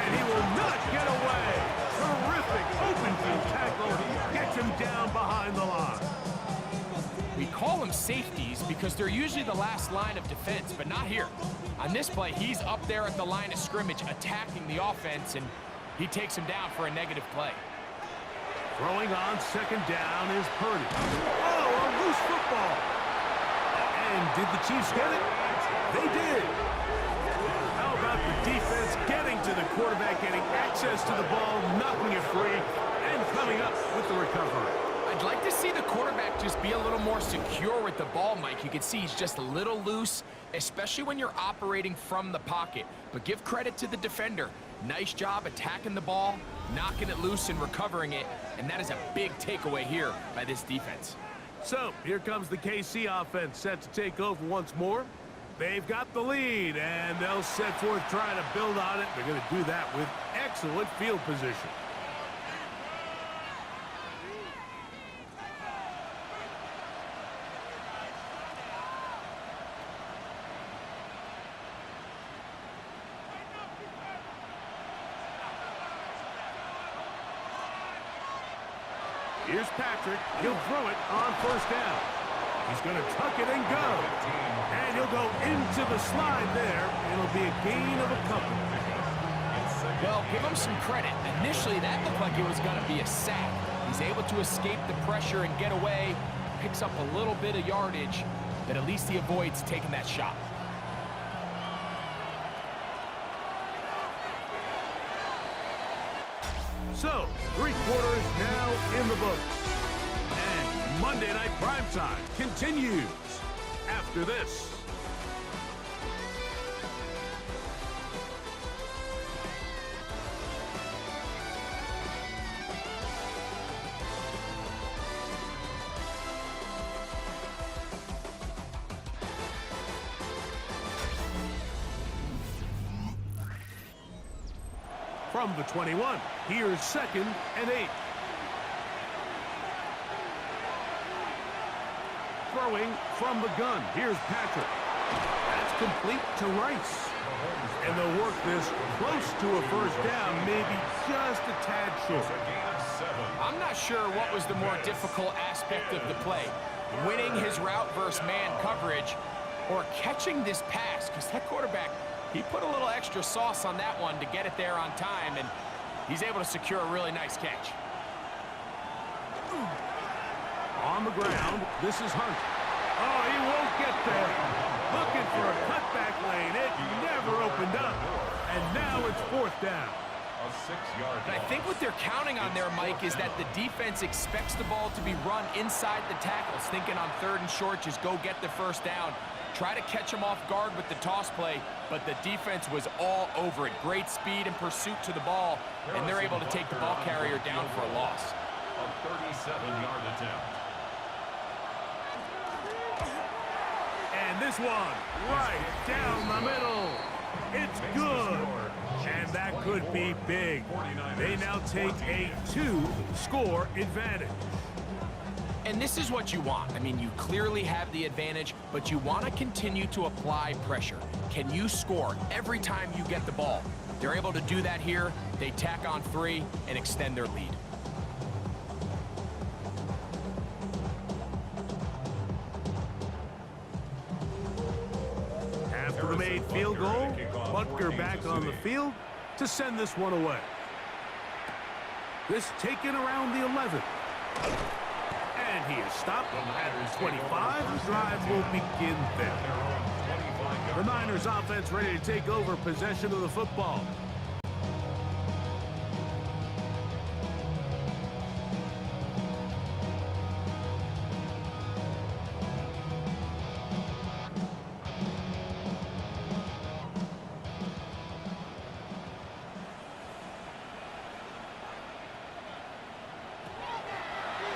And he will not get away. Terrific open field tackle. Gets him down behind the line. We call them safeties because they're usually the last line of defense, but not here. On this play, he's up there at the line of scrimmage attacking the offense, and he takes him down for a negative play. Throwing on second down is Purdy. Oh, a loose football. And did the Chiefs get it? They did. How about the defense getting to the quarterback, getting access to the ball, knocking it free, and coming up with the recovery? I'd like to see the quarterback just be a little more secure with the ball, Mike. You can see he's just a little loose, especially when you're operating from the pocket. But give credit to the defender. Nice job attacking the ball, knocking it loose and recovering it, and that is a big takeaway here by this defense. So, here comes the KC offense set to take over once more. They've got the lead, and they'll set forth trying to build on it. They're going to do that with excellent field position. Here's Patrick. He'll throw it on first down. He's going to tuck it and go. And he'll go into the slide there. It'll be a gain of a couple. Well, give him some credit. Initially, that looked like it was going to be a sack. He's able to escape the pressure and get away. Picks up a little bit of yardage, but at least he avoids taking that shot. So, 3 quarters now in the books. And Monday Night Primetime continues after this. From the 21, here's 2nd and 8. Throwing from the gun, here's Patrick. That's complete to Rice. And they'll work this close to a first down, maybe just a tad short. I'm not sure what was the more difficult aspect of the play. Winning his route versus man coverage or catching this pass, because that quarterback, he put a little extra sauce on that one to get it there on time, and he's able to secure a really nice catch. On the ground, this is Hunt. Oh, he won't get there. Looking for a cutback lane. It never opened up. And now it's 4th down. A 6-yard And I think what they're counting on there, Mike, is that the defense expects the ball to be run inside the tackles, thinking on 3rd and short, just go get the first down. Try to catch him off guard with the toss play, but the defense was all over it. Great speed and pursuit to the ball, and they're able to take the ball carrier down for a loss. A 37-yard attempt. And this one, right down the middle. It's good. And that could be big. They now take a 2-score advantage. And this is what you want. I mean, you clearly have the advantage, but you want to continue to apply pressure. Can you score every time you get the ball? They're able to do that here. They tack on 3 and extend their lead. After the made field goal, Butker back on the field to send this one away. This taken around the 11. And he is stopped at the 25. The drive will begin there. The Niners offense ready to take over possession of the football.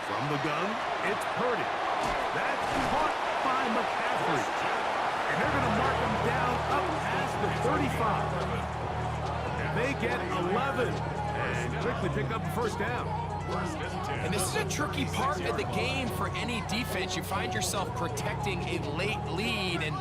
From the gun, it's Purdy. That's caught by McCaffrey. And they're going to mark him down up past the 35. And they get 11 and quickly pick up the first down. And this is a tricky part of the game for any defense. You find yourself protecting a late lead, and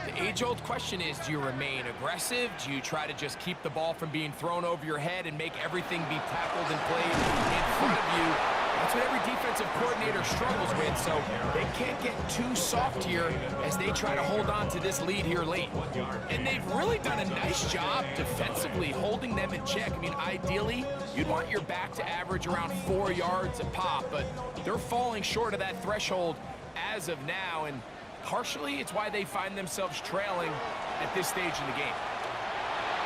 the age-old question is, do you remain aggressive? Do you try to just keep the ball from being thrown over your head and make everything be tackled and played in front of you? That's what every defensive coordinator struggles with, so they can't get too soft here as they try to hold on to this lead here late. And they've really done a nice job defensively holding them in check. I mean, ideally, you'd want your back to average around 4 yards a pop, but they're falling short of that threshold as of now, and partially it's why they find themselves trailing at this stage in the game.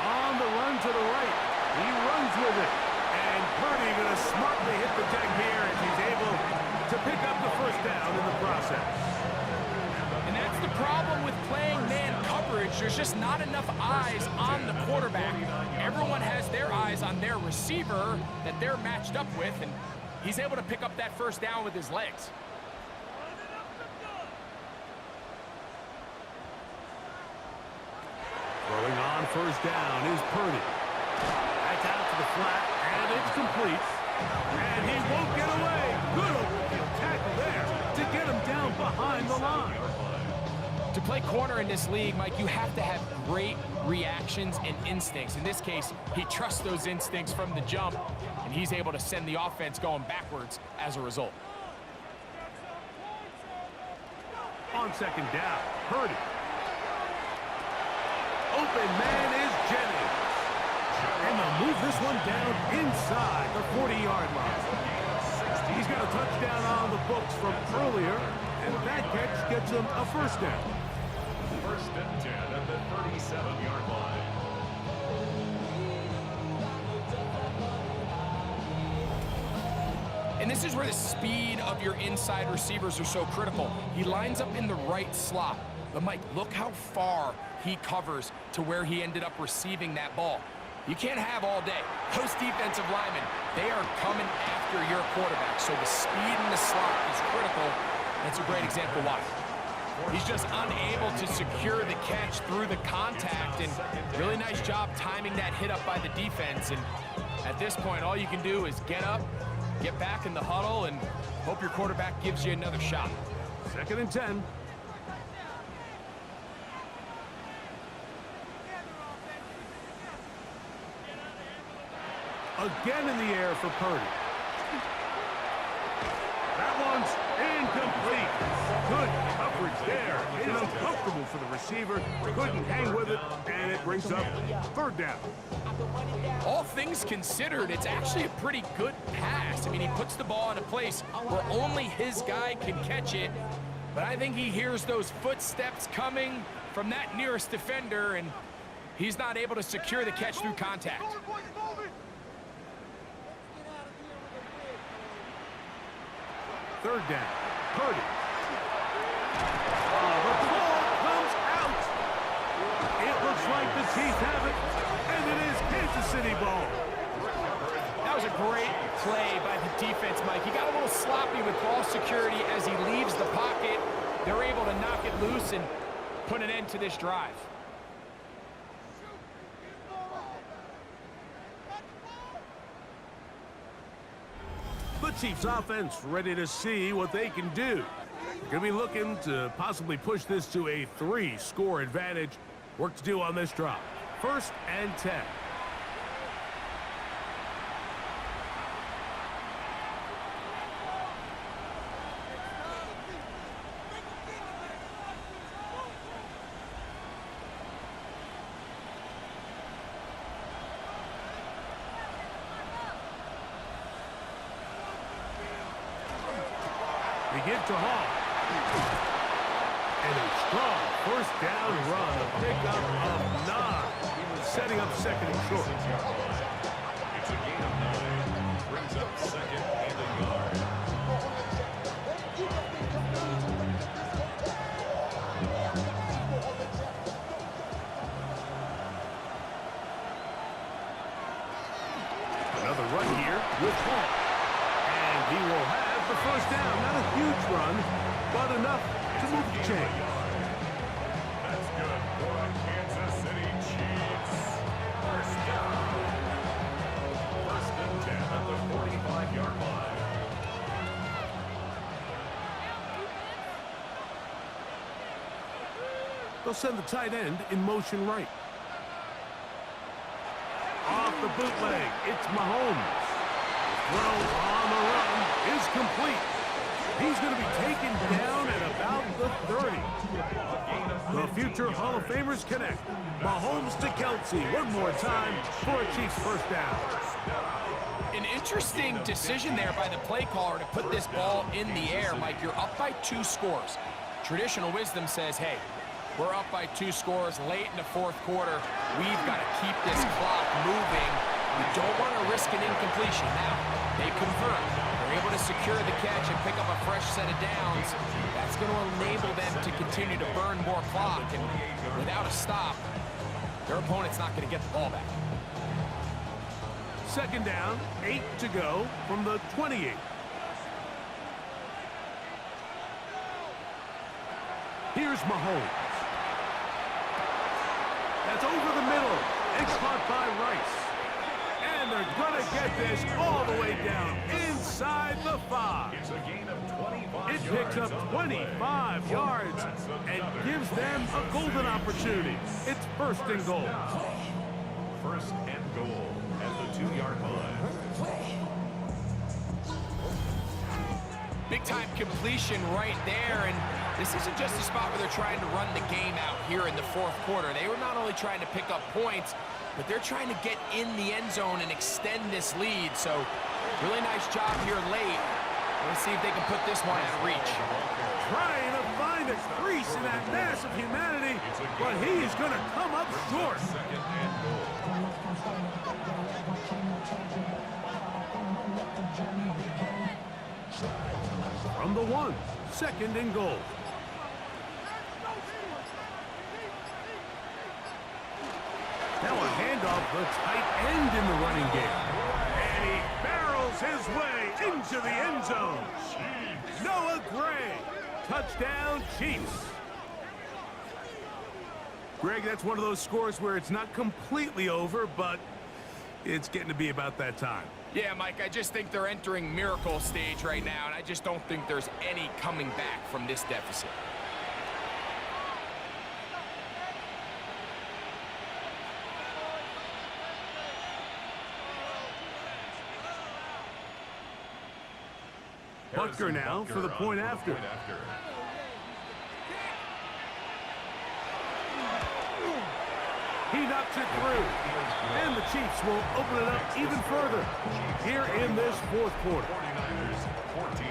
On the run to the right. He runs with it. And Purdy going to smartly hit the deck here as he's able to pick up the first down in the process. And that's the problem with playing man coverage. There's just not enough eyes on the quarterback. Everyone has their eyes on their receiver that they're matched up with, and he's able to pick up that first down with his legs. Throwing on first down is Purdy. That's out to the flat, and it's complete. And he won't get away. Good overfield tackle there to get him down behind the line. To play corner in this league, Mike, you have to have great reactions and instincts. In this case, he trusts those instincts from the jump, and he's able to send the offense going backwards as a result. On second down, Purdy. Open man is Jennings. And they'll move this one down inside the 40-yard line. He's got a touchdown on the books from earlier, and that catch gets him a first down. First and 10 at the 37-yard line. And this is where the speed of your inside receivers are so critical. He lines up in the right slot. But Mike, look how far he covers to where he ended up receiving that ball. You can't have all day. Those defensive linemen, they are coming after your quarterback. So the speed in the slot is critical. That's a great example why. He's just unable to secure the catch through the contact, and really nice job timing that hit up by the defense. And at this point, all you can do is get up, get back in the huddle, and hope your quarterback gives you another shot. Second and 10. Again in the air for Purdy. That one's incomplete. Good coverage there. Made it uncomfortable for the receiver. Couldn't hang with it, and it brings up third down. All things considered, it's actually a pretty good pass. I mean, he puts the ball in a place where only his guy can catch it. But I think he hears those footsteps coming from that nearest defender, and he's not able to secure the catch through contact. Third down. Purdy. Oh, the ball comes out. It looks like the Chiefs have it, and it is Kansas City ball. That was a great play by the defense, Mike. He got a little sloppy with ball security as he leaves the pocket. They're able to knock it loose and put an end to this drive. The Chiefs offense ready to see what they can do. They're going to be looking to possibly push this to a 3-score advantage. Work to do on this drive. First and 10. They get to Hall. And a strong first down run. A pickup of 9. Setting up second and short. It's a gain of 9. Brings up second and a yard. Another run here with Hall. And he will have the first down. Not a huge run, but enough to move the chains. That's good for the Kansas City Chiefs. First down. First and 10 at the 45-yard line. They'll send the tight end in motion right. Off the bootleg, it's Mahomes. Throw on the run is complete. He's going to be taken down at about the 30. The future Hall of Famers connect. Mahomes to Kelsey one more time for a Chiefs first down. An interesting decision there by the play caller to put this ball in the air. Mike, you're up by 2 scores. Traditional wisdom says, hey, we're up by 2 scores late in the fourth quarter. We've got to keep this clock moving. We don't want to risk an incompletion. Now, they convert. They're able to secure the catch and pick up a fresh set of downs. That's going to enable them to continue to burn more clock. And without a stop, their opponent's not going to get the ball back. Second down, 8 to go from the 28. Here's Mahomes. That's over the middle and caught by Rice. And they're going to get this all the way down inside the 5. It's a gain of 25 It picks up 25 yards and gives them a golden opportunity. It's first and goal. First and goal at the 2-yard line. Big-time completion right there, and this isn't just a spot where they're trying to run the game out here in the fourth quarter. They were not only trying to pick up points, but they're trying to get in the end zone and extend this lead. So, really nice job here late. Let's see if they can put this one out of reach. Trying to find a crease in that mass of humanity, but he's going to come up short. Second and goal. From the 1, second and goal. Now a handoff, the tight end in the running game. And he barrels his way into the end zone. Noah Gray, touchdown Chiefs. Greg, that's one of those scores where it's not completely over, but it's getting to be about that time. Yeah, Mike, I just think they're entering miracle stage right now, and I just don't think there's any coming back from this deficit. Butker now for the point after. He knocks it through. And the Chiefs will open it up even further here in this fourth quarter. 49ers 14.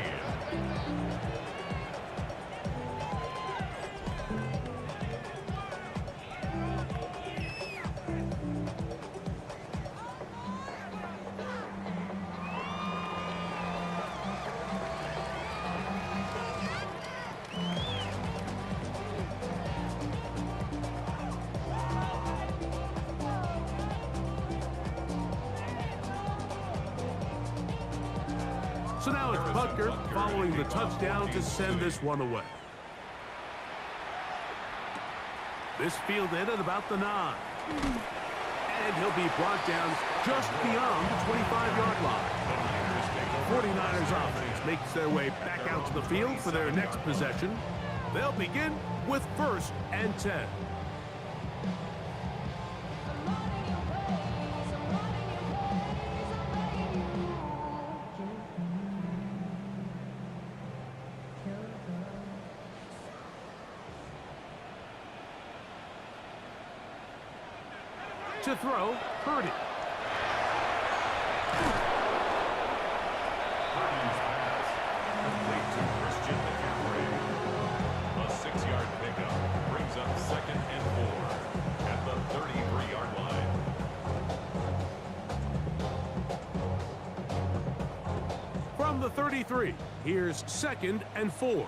So now it's Butker following the touchdown to send this one away. This fielded at about the 9. And he'll be brought down just beyond the 25-yard line. 49ers offense makes their way back out to the field for their next possession. They'll begin with first and 10. To throw, Purdy. Purdy's pass complete to Christian McCaffrey. A 6-yard pickup brings up second and 4 at the 33-yard line. From the 33, here's second and 4.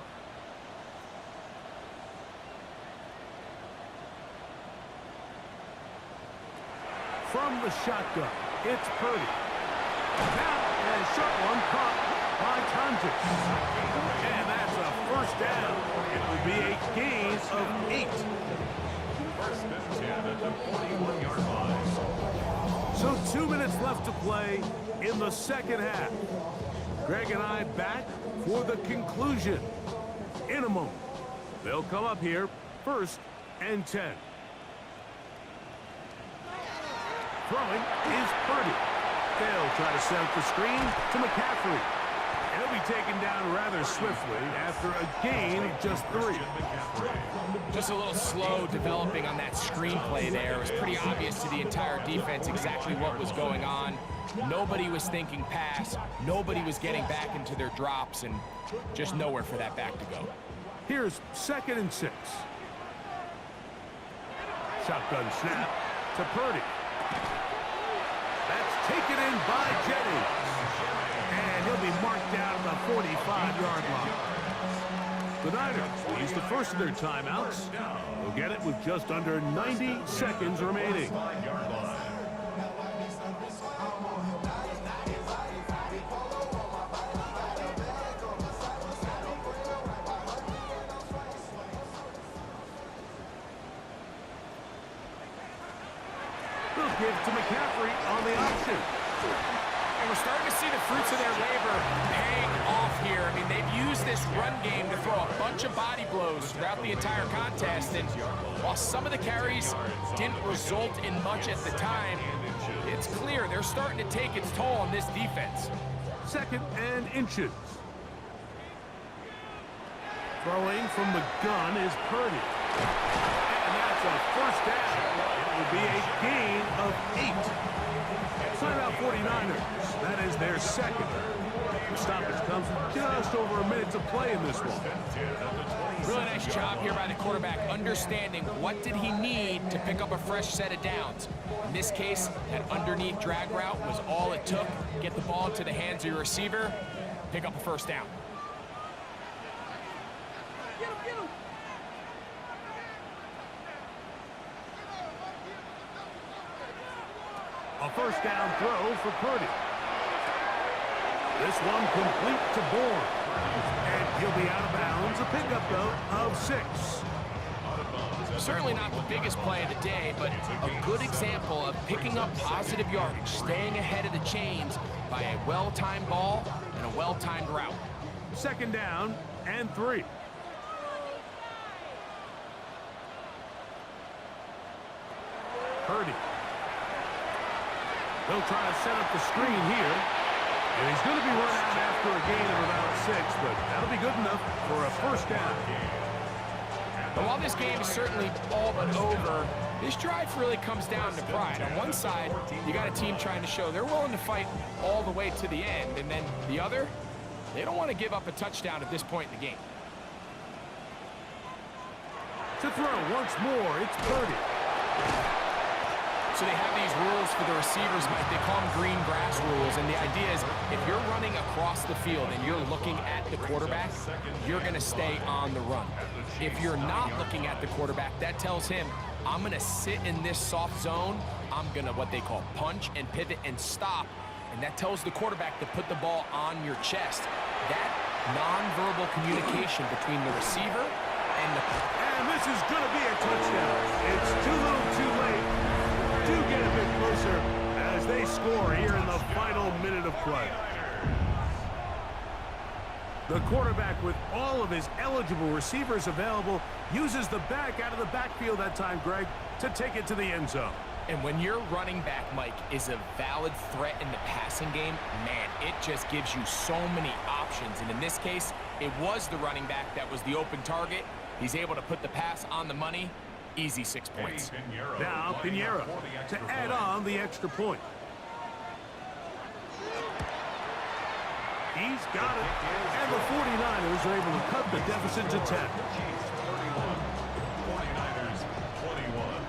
From the shotgun, it's Purdy. Now, a short one caught by Tonjes. And that's a first down. It will be a gain of 8. First and 10 at the 41-yard line. So 2 minutes left to play in the second half. Greg and I back for the conclusion in a moment. They'll come up here first and 10. Throwing is Purdy. They'll try to set up the screen to McCaffrey. And he'll be taken down rather swiftly after a gain of just 3. Just a little slow developing on that screenplay there. It was pretty obvious to the entire defense exactly what was going on. Nobody was thinking pass. Nobody was getting back into their drops, and just nowhere for that back to go. Here's 2nd and 6. Shotgun snap to Purdy. That's taken in by Jennings. And he'll be marked down at the 45-yard line. The Niners use the first of their timeouts. They'll get it with just under 90 seconds remaining. They'll give to McCaffrey on the option. And we're starting to see the fruits of their labor paying off here. I mean, they've used this run game to throw a bunch of body blows throughout the entire contest. And while some of the carries didn't result in much at the time, it's clear they're starting to take its toll on this defense. 2nd and inches. Throwing from the gun is Purdy. And that's a first down. It will be a gain of 8. Timeout 49ers. That is their 2nd. The stoppage comes with just over a minute to play in this one. Really nice job here by the quarterback, understanding what did he need to pick up a fresh set of downs. In this case, that underneath drag route was all it took. Get the ball into the hands of your receiver, pick up a first down. A first down throw for Purdy. This one complete to Bourne. And he'll be out of bounds. A pickup, though, of 6. Certainly not the biggest play of the day, but a good example of picking up positive yardage, staying ahead of the chains by a well-timed ball and a well-timed route. 2nd down and 3. Purdy. They'll try to set up the screen here. And he's going to be run out after a gain of about 6, but that'll be good enough for a first down. But while this game is certainly all but over, this drive really comes down to pride. On one side, you got a team trying to show they're willing to fight all the way to the end. And then the other, they don't want to give up a touchdown at this point in the game. To throw once more, it's Purdy. So they have these rules for the receivers, Mike. They call them green grass rules. And the idea is if you're running across the field and you're looking at the quarterback, you're going to stay on the run. If you're not looking at the quarterback, that tells him, I'm going to sit in this soft zone. I'm going to what they call punch and pivot and stop. And that tells the quarterback to put the ball on your chest. That nonverbal communication between the receiver and the... And this is going to be a touchdown. It's too little too late. Do get a bit closer as they score here in the final minute of play. The quarterback, with all of his eligible receivers available, uses the back out of the backfield that time, Greg, to take it to the end zone. And when your running back, Mike, is a valid threat in the passing game, man, it just gives you so many options. And in this case, it was the running back that was the open target. He's able to put the pass on the money. Easy 6 points. Now Pinheiro to add on the extra point. He's got it. And the 49ers are able to cut the deficit to 10. 49ers 21.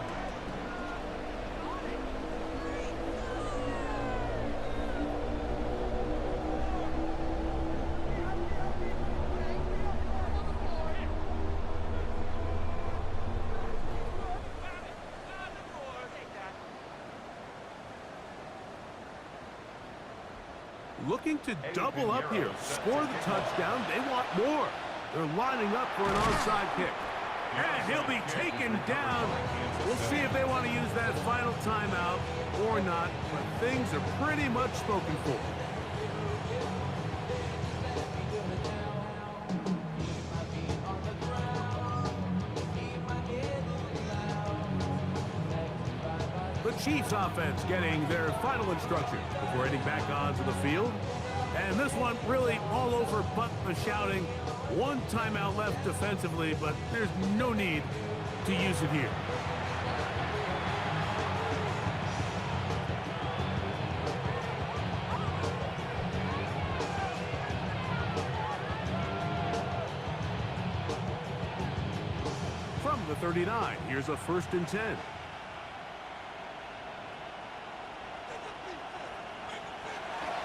Looking to double up here, score the touchdown. They want more. They're lining up for an onside kick. And he'll be taken down. We'll see if they want to use that final timeout or not, but things are pretty much spoken for. Chiefs offense getting their final instructions before heading back onto the field. And this one really all over but the shouting. One timeout left defensively, but there's no need to use it here. From the 39, here's a 1st and 10.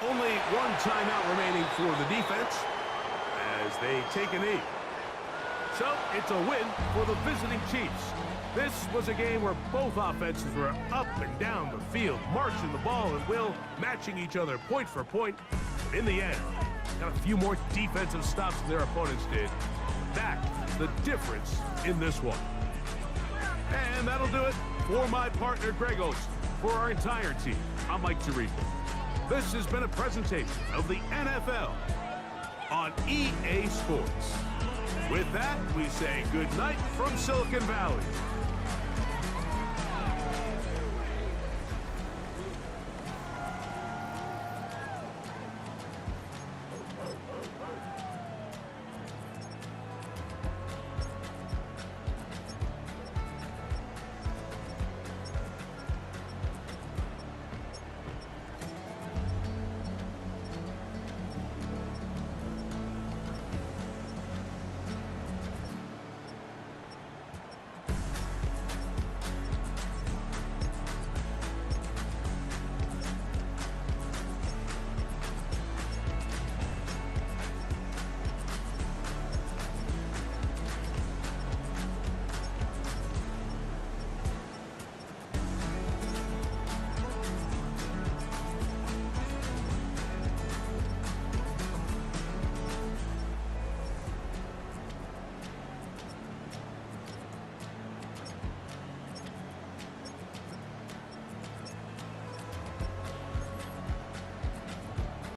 Only one timeout remaining for the defense as they take a knee. So it's a win for the visiting Chiefs. This was a game where both offenses were up and down the field, marching the ball at will, matching each other point for point. In the end, got a few more defensive stops than their opponents did. That's the difference in this one. And that'll do it for my partner, Greg Olson. For our entire team, I'm Mike Tirico. This has been a presentation of the NFL on EA Sports. With that, we say good night from Silicon Valley.